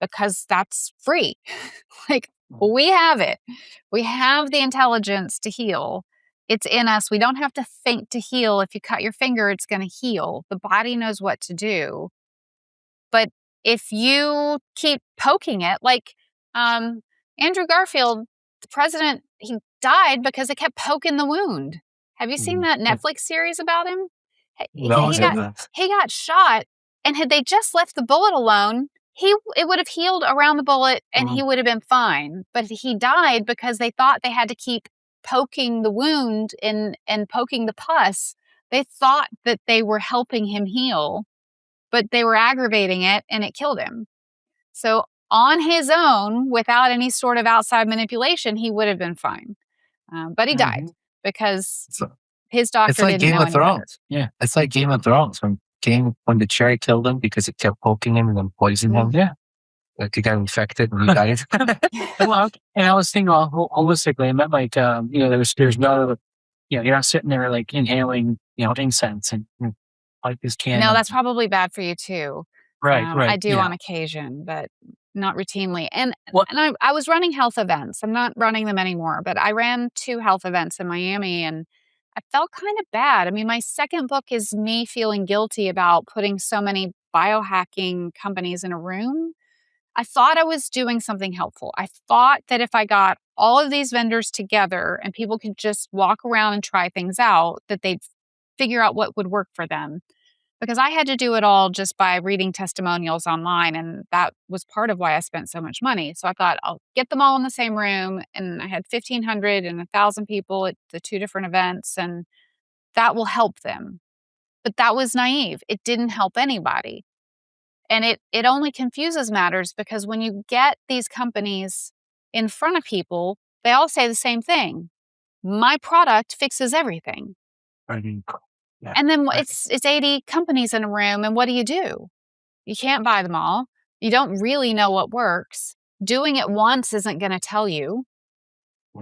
because that's free. Like, we have it. We have the intelligence to heal. It's in us. We don't have to think to heal. If you cut your finger, it's going to heal. The body knows what to do. But if you keep poking it, like Andrew Garfield, the president, he died because they kept poking the wound. Have you seen that Netflix series about him? No, he got shot, and had they just left the bullet alone, it would have healed around the bullet and he would have been fine. But he died because they thought they had to keep poking the wound and poking the pus. They thought that they were helping him heal, but they were aggravating it and it killed him. So on his own, without any sort of outside manipulation, he would have been fine. But he died because his doctor it's like didn't Game know of any Thrones. better. Yeah, it's like Game of Thrones when the cherry killed him because it kept poking him and then poisoned him. Yeah, like he got infected and he died. Well, and I was thinking holistically. I meant like there's no, you're not sitting there like inhaling incense and like this candle. No, that's probably bad for you too. Right. I do on occasion, but not routinely. And I was running health events. I'm not running them anymore, but I ran 2 health events in Miami and I felt kind of bad. I mean, my second book is me feeling guilty about putting so many biohacking companies in a room. I thought I was doing something helpful. I thought that if I got all of these vendors together and people could just walk around and try things out, that they'd figure out what would work for them. Because I had to do it all just by reading testimonials online, and that was part of why I spent so much money. So I thought I'll get them all in the same room, and I had 1,500 and 1,000 people at the 2 different events, and that will help them. But that was naive. It didn't help anybody. And it only confuses matters because when you get these companies in front of people, they all say the same thing. My product fixes everything. Yeah. And then it's 80 companies in a room, and what do? You can't buy them all. You don't really know what works. Doing it once isn't going to tell you.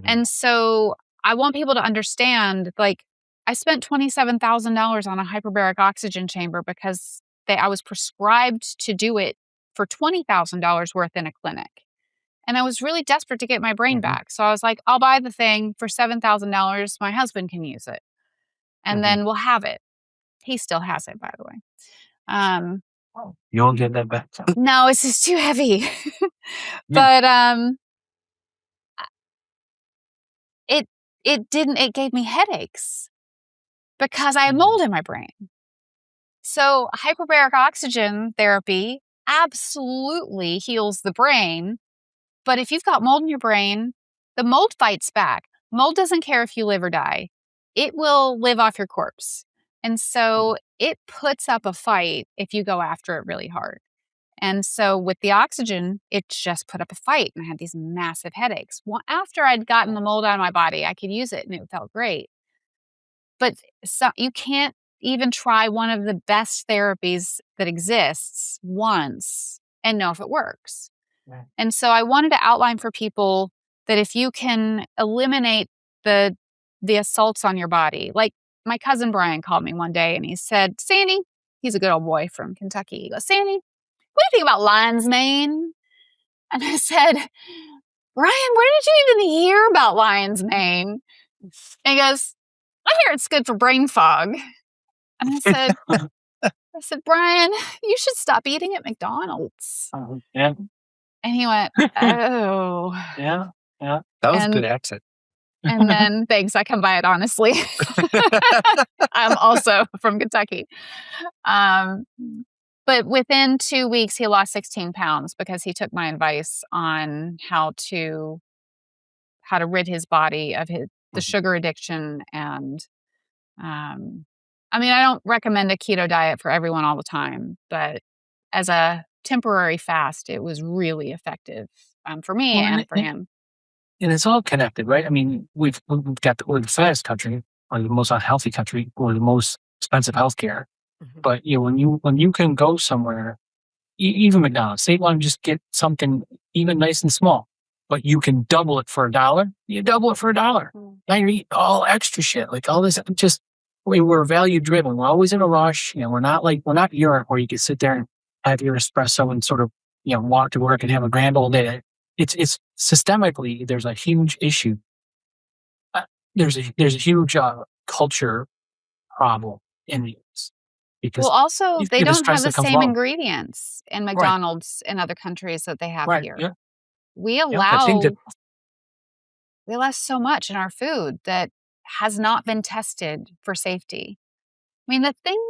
And so I want people to understand, like, I spent $27,000 on a hyperbaric oxygen chamber because I was prescribed to do it for $20,000 worth in a clinic. And I was really desperate to get my brain back. So I was like, I'll buy the thing for $7,000. My husband can use it. And then we'll have it. He still has it, by the way. You won't get that back. No, it's just too heavy. But it gave me headaches because I had mold in my brain. So hyperbaric oxygen therapy absolutely heals the brain. But if you've got mold in your brain, the mold fights back. Mold doesn't care if you live or die. It will live off your corpse. And so it puts up a fight if you go after it really hard. And so with the oxygen, it just put up a fight, and I had these massive headaches. Well, after I'd gotten the mold out of my body, I could use it and it felt great. But you can't even try one of the best therapies that exists once and know if it works. Right. And so I wanted to outline for people that if you can eliminate the assaults on your body, like my cousin Brian called me one day and he said, Sandy, he's a good old boy from Kentucky. He goes, Sandy, what do you think about lion's mane? And I said, Brian, where did you even hear about lion's mane? And he goes, I hear it's good for brain fog. And I said, Brian, you should stop eating at McDonald's. Yeah. And he went, oh. Yeah. That was a good accent. And then, thanks, I come by it honestly. I'm also from Kentucky. But within 2 weeks, he lost 16 pounds because he took my advice on how to rid his body of the sugar addiction. And I mean, I don't recommend a keto diet for everyone all the time, but as a temporary fast, it was really effective for me and for him. And it's all connected, right? I mean, we're the fattest country, or the most unhealthy country, or the most expensive healthcare. Mm-hmm. But when you can go somewhere, even McDonald's, say, want to just get something even nice and small, but you can double it for $1. You double it for $1. Mm-hmm. Now you eat all extra shit, like all this. Just we're value driven. We're always in a rush. We're not Europe where you can sit there and have your espresso and sort of walk to work and have a grand old day. It's systemically, there's a huge issue. There's a huge culture problem in these. Because also they don't have the same ingredients in McDonald's in other countries that they have here. Yeah. We allow so much in our food that has not been tested for safety. I mean, the thing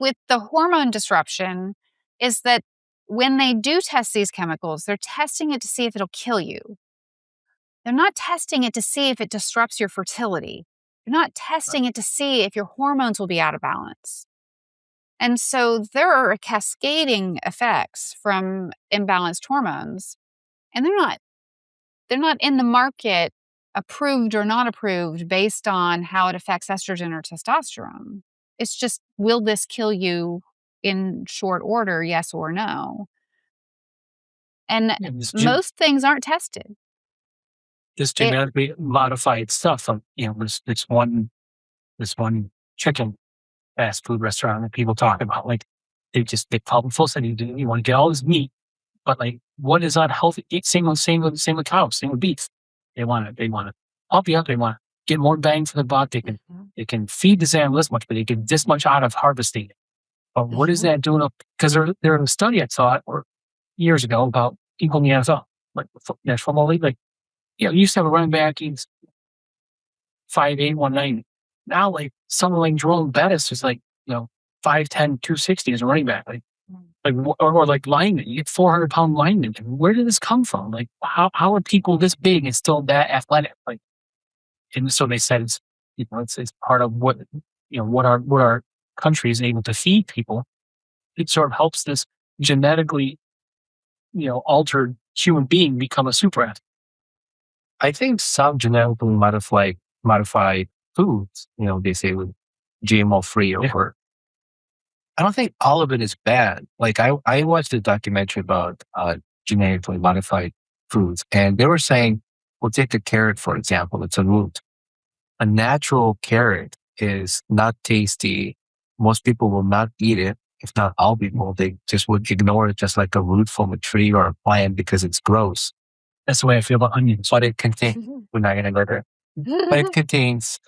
with the hormone disruption is that when they do test these chemicals, they're testing it to see if it'll kill you. They're not testing it to see if it disrupts your fertility. They're not testing it to see if your hormones will be out of balance. And so there are cascading effects from imbalanced hormones, and they're not in the market approved or not approved based on how it affects estrogen or testosterone. It's just, will this kill you in short order, yes or no? And most things aren't tested. This genetically modified stuff, this one chicken fast food restaurant that people talk about, like they probably full said you want to get all this meat, but like what is unhealthy? Same with cows, same with beef. They want to pump you up. They want to get more bang for the buck. They can feed this animal this much, but they get this much out of harvesting it. But what is that doing? Because there was a study I saw years ago about people in the NFL, like National Football League. Like, you used to have a running back, he's 5'8", 190. Now, like someone like Jerome Bettis is like 5'10", 260 as a running back. Or like linemen, you get 400-pound linemen. Where did this come from? Like, how are people this big and still that athletic? Like, and so they said it's part of what our country is able to feed people. It sort of helps this genetically, altered human being become a super athlete. I think some genetically modified foods, they say with GMO free or I don't think all of it is bad. Like I watched a documentary about genetically modified foods, and they were saying, well, take the carrot, for example. It's a root. A natural carrot is not tasty. Most people will not eat it. If not all people, they just would ignore it just like a root from a tree or a plant because it's gross. That's the way I feel about onions. But it contains, we're not going to go there. But it contains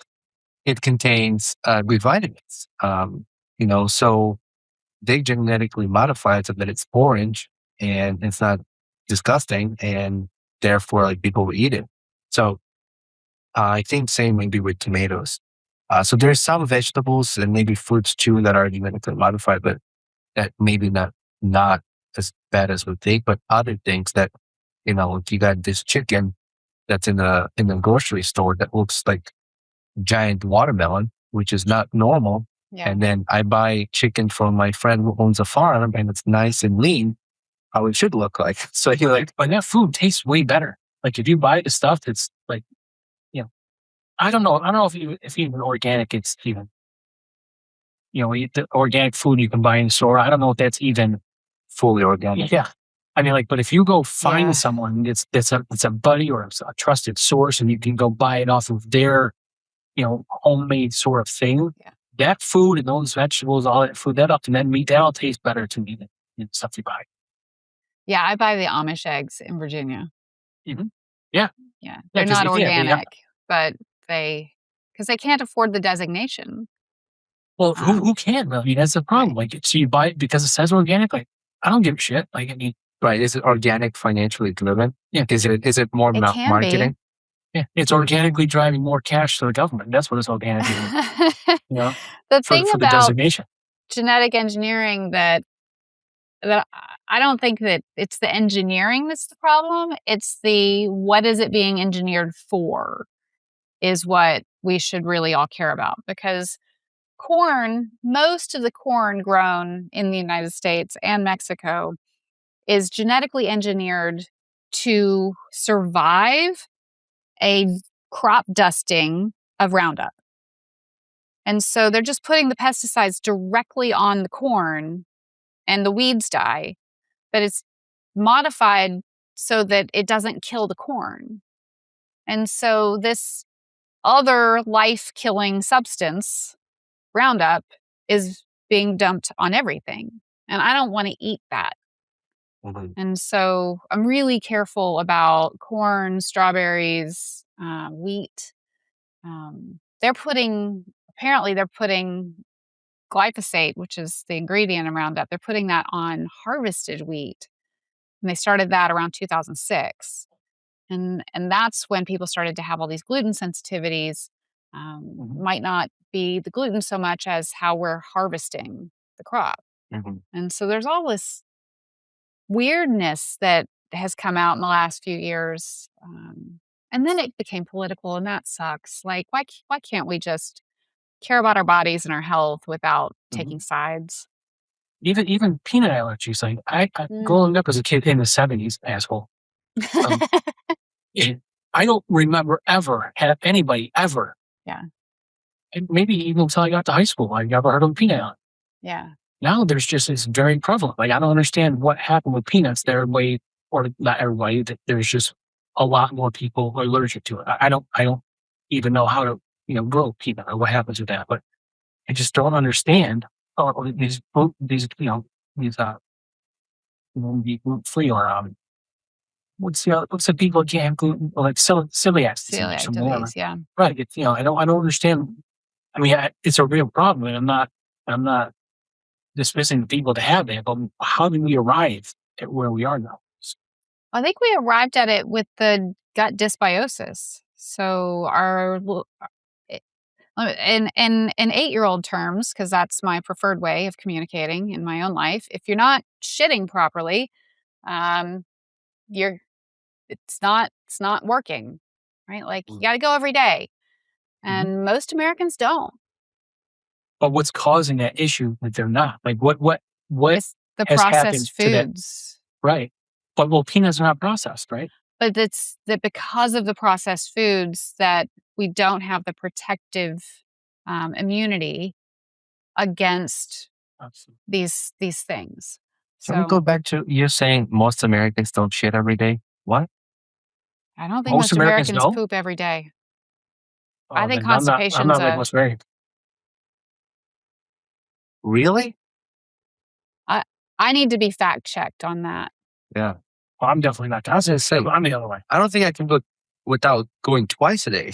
good vitamins. So they genetically modify it so that it's orange and it's not disgusting, and therefore like people will eat it. So I think same maybe with tomatoes. So there's some vegetables and maybe fruits too that are genetically modified, but that maybe not as bad as we think. But other things that if you got this chicken that's in a grocery store that looks like giant watermelon, which is not normal. Yeah. And then I buy chicken from my friend who owns a farm and it's nice and lean, how it should look like. So you're like, But that food tastes way better. Like if you buy the stuff that's like, I don't know. I don't know if even organic, it's even, the organic food you can buy in the store. I don't know if that's even fully organic. Yeah. I mean, but if you go find Yeah. someone that's a buddy or a trusted source, and you can go buy it off of their, homemade sort of thing, that food and those vegetables, all that food, that meat, that all tastes better to me than stuff you buy. Yeah, I buy the Amish eggs in Virginia. Mm-hmm. Yeah. Yeah. They're not organic, but because they can't afford the designation. Well, who can? I mean, that's the problem. Right. Like, so you buy it because it says organic. Like, I don't give a shit. Like, I mean, right? Is it organic financially driven? Yeah. Is it more marketing? Yeah, it's organically driving more cash to the government. That's what it's organically doing. The thing for the about designation. Genetic engineering that I don't think that it's the engineering that's the problem. It's what is it being engineered for is what we should really all care about, because most of the corn grown in the United States and Mexico is genetically engineered to survive a crop dusting of Roundup. And so they're just putting the pesticides directly on the corn and the weeds die, but it's modified so that it doesn't kill the corn. And so this other life-killing substance, Roundup, is being dumped on everything. And I don't want to eat that. Mm-hmm. And so I'm really careful about corn, strawberries, wheat. Apparently they're putting glyphosate, which is the ingredient in Roundup, they're putting that on harvested wheat. And they started that around 2006. And that's when people started to have all these gluten sensitivities. Might not be the gluten so much as how we're harvesting the crop. Mm-hmm. And so there's all this weirdness that has come out in the last few years. And then it became political, and that sucks. Like, why can't we just care about our bodies and our health without taking sides? Even peanut allergies. Like I growing up as a kid in the 70s, asshole. I don't remember ever have anybody ever. Yeah. And maybe even until I got to high school, I never heard of peanut allergy. Yeah. Now there's just it's very prevalent. Like I don't understand what happened with peanuts. Or not everybody. That there's just a lot more people allergic to it. I don't even know how to grow peanut or what happens with that. But I just don't understand these gluten-free or what's the people can't have gluten, like celiac disease, yeah. Right. It's, I don't understand. I mean, it's a real problem, and I'm not dismissing the people to have that, but how did we arrive at where we are now? I think we arrived at it with the gut dysbiosis. So in 8-year-old terms, because that's my preferred way of communicating in my own life, if you're not shitting properly, it's not working, right? Like you got to go every day, and most Americans don't. But what's causing that issue that they're not? Like what it's the has processed happened foods, right? But peanuts are not processed, right? But it's that because of the processed foods that we don't have the protective immunity against these things. Can we go back to you saying most Americans don't shit every day? What? I don't think most Americans poop every day. I think constipation. I'm not like most Americans. Really? I need to be fact checked on that. Yeah. Well, I'm definitely not. I was going to say, I'm the other way. I don't think I can go without going twice a day.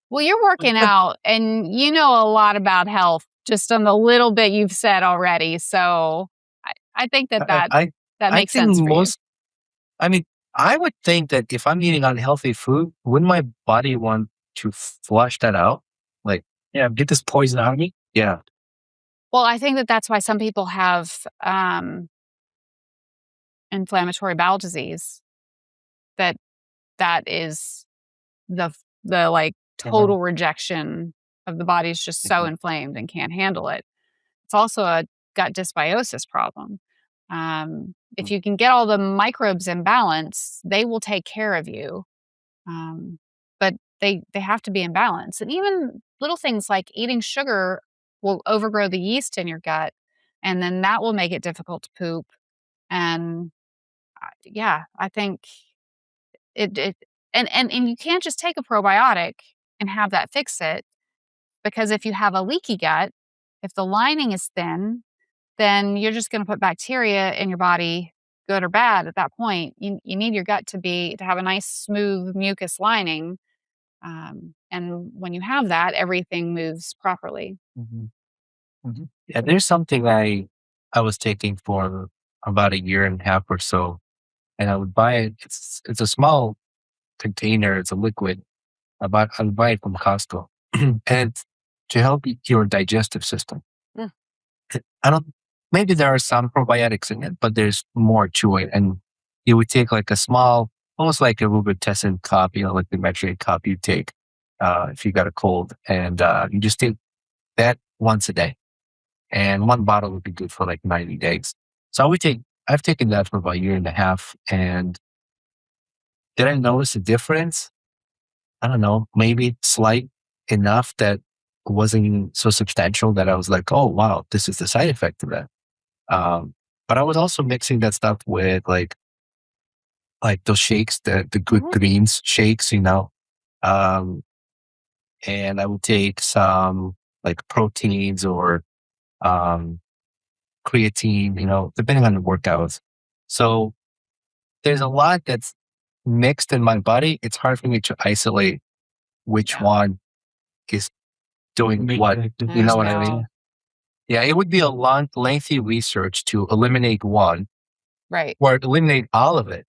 Well, you're working out, and you know a lot about health just on the little bit you've said already. So I think that makes sense for you. I mean, I would think that if I'm eating unhealthy food, wouldn't my body want to flush that out? Like, Yeah, get this poison out of me. yeah. Well, I think that that's why some people have inflammatory bowel disease. That is the like Mhm. total rejection of the body is just so Mhm. inflamed and can't handle it. It's also a gut dysbiosis problem. If Mm. you can get all the microbes in balance, they will take care of you. Um, but they have to be in balance. And even little things like eating sugar will overgrow the yeast in your gut, and then that will make it difficult to poop. And yeah, I think it and you can't just take a probiotic and have that fix it, because if you have a leaky gut, if the lining is thin, then you're just going to put bacteria in your body, good or bad. At that point, you need your gut to have a nice smooth mucus lining, and when you have that, everything moves properly. Mhm. Mhm. Yeah, there's something I was taking for about a year and a half or so, and I would buy it. It's a small container. It's a liquid. I would buy it from Costco, and it's to help your digestive system. Mm. I don't. Maybe there are some probiotics in it, but there's more to it. And you would take like a small, almost like a Robitussin cup, like the measuring cup you take if you got a cold, and you just take that once a day, and one bottle would be good for like 90 days. So I would take. I've taken that for about a year and a half, and did I notice a difference? I don't know, maybe slight enough that wasn't so substantial that I was like, oh wow, this is the side effect of that. Um, but I was also mixing that stuff with like those shakes, the good Mhm. greens shakes, Um, and I would take some like proteins or um creatine, depending on the workouts. So there's a lot that's mixed in my body. It's hard for me to isolate which Yeah. one is doing Make what. the You know difference. what I No. mean? Yeah, it would be a long, lengthy research to eliminate one Right. or eliminate all of it.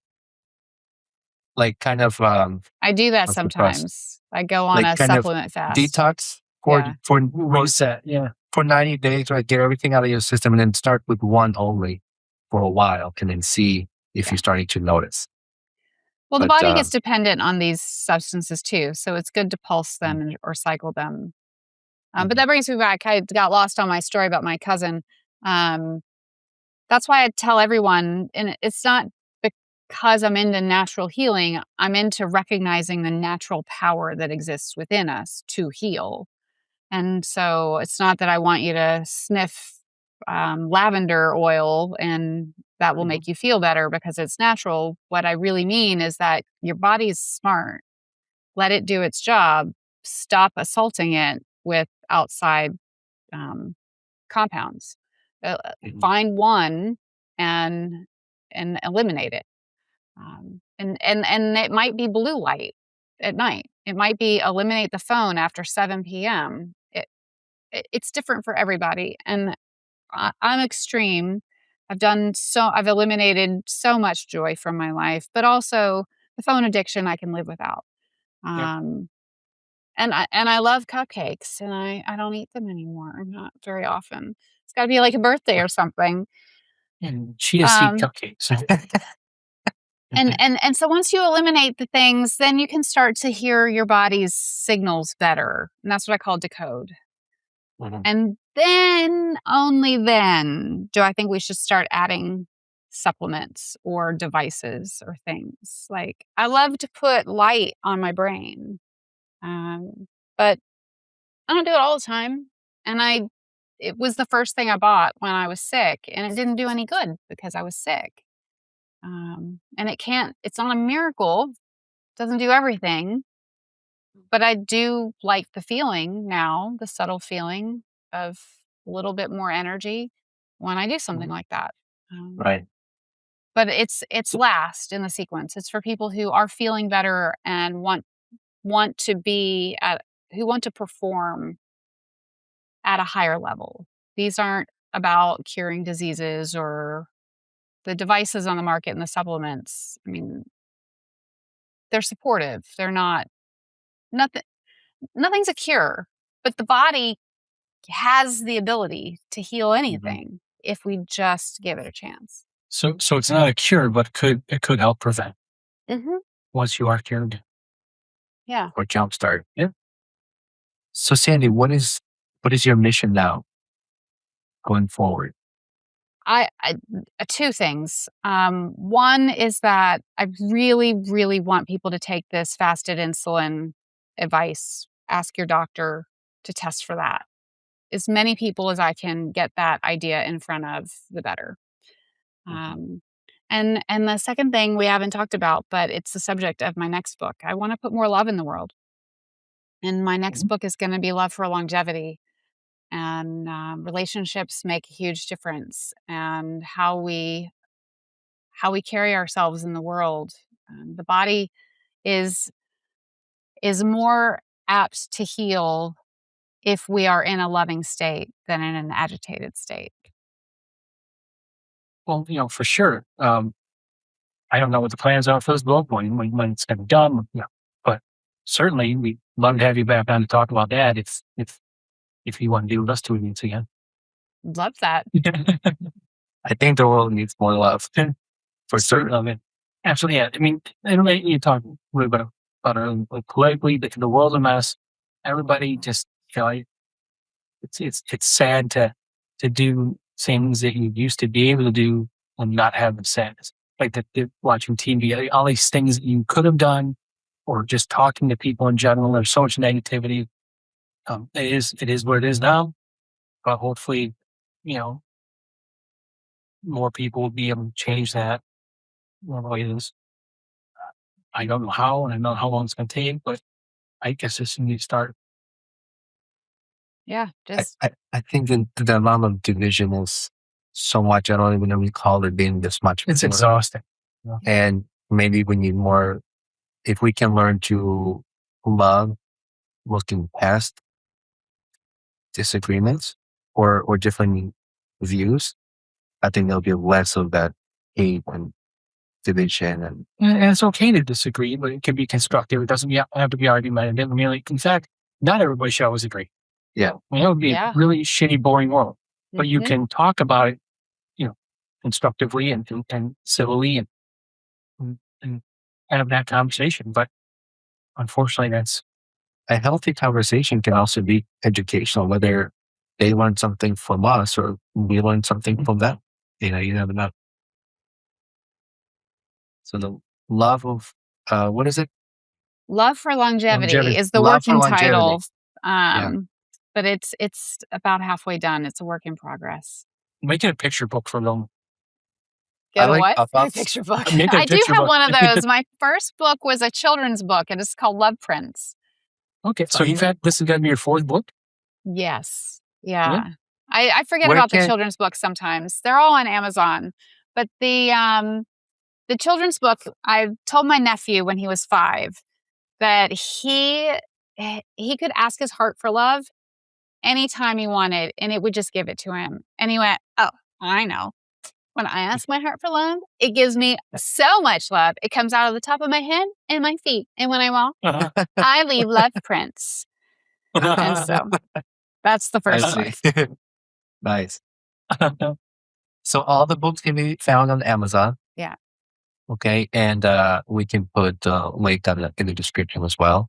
Like kind of I do that what's the process? sometimes. I go on Like a kind of supplement fast. detox for Yeah. Reset. Yeah. for 90 days, right? Get everything out of your system and then start with one only for a while and then see if Yeah. you're starting to notice. Well, the But body gets dependent on these substances too, so it's good to pulse mm, them or cycle them. But mhm, that brings me back. I got lost on my story about my cousin. Um, that's why I tell everyone, and it's not because I'm into natural healing. I'm into recognizing the natural power that exists within us to heal. And so it's not that I want you to sniff lavender oil and that will Mhm. make you feel better because it's natural. What I really mean is that your body's smart. Let it do its job. Stop assaulting it with outside um, compounds. mhm, Find one and eliminate it. And it might be blue light at night. It might be eliminate the phone after 7 p.m. It's different for everybody, and I'm extreme. I've eliminated so much joy from my life, but also the phone addiction I can live without. Yeah. Um, and I love cupcakes, and I don't eat them anymore, not very often. It's got to be like a birthday or something. And chia seed Um, cupcakes. and so once you eliminate the things, then you can start to hear your body's signals better, and that's what I call decode. mhm, And then, only then, do I think we should start adding supplements or devices or things. Like, I love to put light on my brain, but I don't do it all the time. And it was the first thing I bought when I was sick, and it didn't do any good because I was sick. And it's not a miracle, doesn't do everything, but I do like the feeling now, the subtle feeling of a little bit more energy when I do something mhm. like that. Um, Right. but it's last in the sequence. It's for people who are feeling better and want to be at who want to perform at a higher level. These aren't about curing diseases or the devices on the market and the supplements. I mean, they're supportive. They're not nothing. Nothing's a cure, but the body has the ability to heal anything if we just give it a chance. So it's not a cure, but it could help prevent Mm-hmm. once you are cured. Yeah. Or jumpstart. Yeah. So Sandy, what is your mission now going forward? I two things. One is that I really, really want people to take this fasted insulin advice. Ask your doctor to test for that. As many people as I can get that idea in front of, the better. And the second thing we haven't talked about, but it's the subject of my next book. I want to put more love in the world. And my next book is going to be Love for Longevity. And relationships make a huge difference, and how we carry ourselves in the world. The body is more apt to heal if we are in a loving state than in an agitated state. Well, for sure. I don't know what the plans are for this book when it's going to be done. But certainly we'd love to have you back on to talk about that if you want to do with us 2 weeks again. Love that. I think the world needs more love. For certain of it. Absolutely. Yeah. I mean, and you talk a little bit about it, like politically, the world's a mess. Everybody just, it's sad to do things that you used to be able to do and not have them said. Like watching TV, all these things that you could have done, or just talking to people in general. There's so much negativity. It is what it is now, but hopefully, more people will be able to change that. Is. I don't know how, and I don't know how long it's going to take, but I guess this needs to start. Yeah, just I think the amount of division is so much. I don't even recall it being this much. It's exhausting. Yeah. And maybe we need more. If we can learn to love, looking past disagreements or different views, I think there'll be less of that hate and division. And it's okay to disagree, but it can be constructive. It doesn't have to be argumentative. I mean, in fact, not everybody should always agree. Yeah. I mean, it would be a really shitty, boring world. But you can talk about it, constructively and civilly and have that conversation. But unfortunately, that's a healthy conversation can also be educational, whether they learn something from us or we learn something from them. You never know. So the love of, what is it? Love for Longevity is the working title. But it's about halfway done. It's a work in progress. Make it a picture book for them. Get a picture book. I do have one of those. My first book was a children's book, and it's called Love Prince. Okay, so this is going to be your 4th book? Yes. Yeah. I forget about the children's books sometimes. They're all on Amazon. But the children's book, I told my nephew when he was 5 that he could ask his heart for love anytime he wanted, and it would just give it to him. And he went, "Oh, I know. When I ask my heart for love, it gives me so much love. It comes out of the top of my head and my feet. And when I walk, I leave love prints." And so that's the first one. Nice. So all the books can be found on Amazon. Yeah. Okay. And we can put a link in the description as well.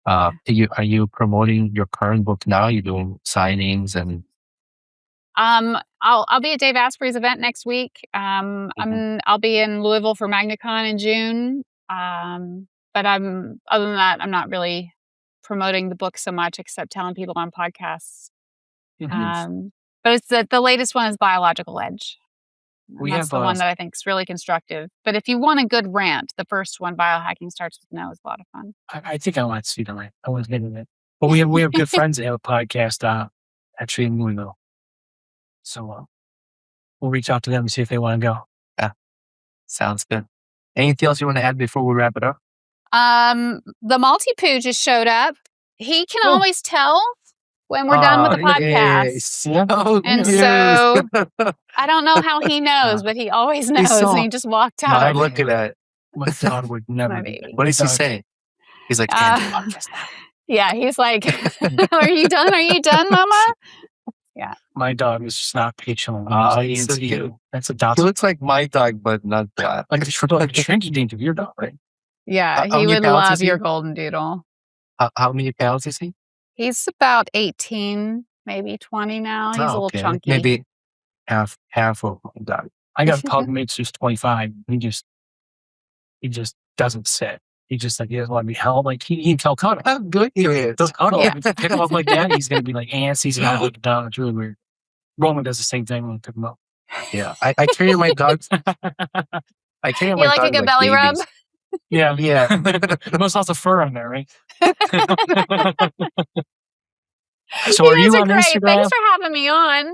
Are you promoting your current book now? Are you doing signings and? I'll be at Dave Asprey's event next week. I'll be in Louisville for MagnaCon in June. But other than that, I'm not really promoting the book so much, except telling people on podcasts. But it's the latest one is Biological Edge. That's the one that I think is really constructive. But if you want a good rant, the first one, Biohacking Starts With No, is a lot of fun. I think I want to see the rant. I was getting it. But we have good friends that have a podcast actually in Louisville. So we'll reach out to them and see if they want to go. Yeah, sounds good. Anything else you want to add before we wrap it up? The Maltipoo just showed up. He can always tell when we're done with the podcast. And so I don't know how he knows, but he always knows. And he just walked out. Look at that. My dog would never My do baby. that. What does he say? He's like, Andy, Uh, podcast now. yeah, he's like, "Are you done? Are you done, Mama?" My dog is just not patient. He's so cute. That's a He dog. looks like my dog, but not that. Like a shrinky dink of your dog, right? Yeah, How he many would pounds love is he? your golden doodle. How many pounds is he? He's about 18, maybe 20 now. He's a little okay. chunky. Maybe half of my dog. I got a pug mate's just 25. He just doesn't sit. He just like he doesn't want to be held. Like he tell cuddle. How good he is. Doesn't cuddle. Yeah. If you pick him up like that, he's gonna be like antsy. He's gonna look down. It's really weird. Roman does the same thing when I pick him up. Yeah, I carry my dogs. I carry You my like a dog good belly rub? babies. Yeah. Yeah. Most lots of fur on there, right? You So are guys you are on great. Instagram? Thanks for having me on.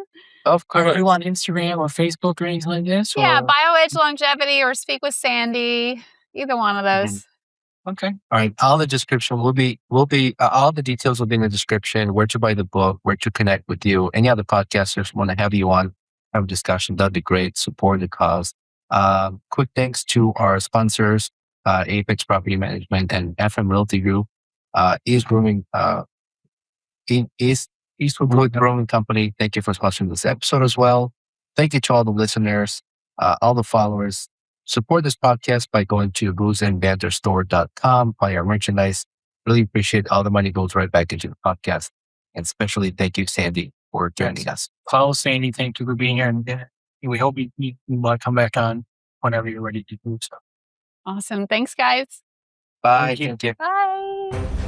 Of Are course. you on Instagram or Facebook or anything like this? Yeah, or- BioAge Longevity or Speak with Sandy. Either one of those. Okay. All right. All the description will be all the details will be in the description. Where to buy the book, where to connect with you. Any other podcasters want to have you on, have a discussion. That'd be great. Support the cause. Quick thanks to our sponsors, Apex Property Management and FM Realty Group, East Grooming, Eastwood Growing Company. Thank you for sponsoring this episode as well. Thank you to all the listeners, all the followers. Support this podcast by going to boozeandbanterstore.com, buy our merchandise. Really appreciate all the money goes right back into the podcast. And especially thank you, Sandy, for joining us. Follow Sandy. Thank you for being here. And we hope you come back on whenever you're ready to do so. Awesome. Thanks, guys. Bye. Thank you. Thank you. Bye.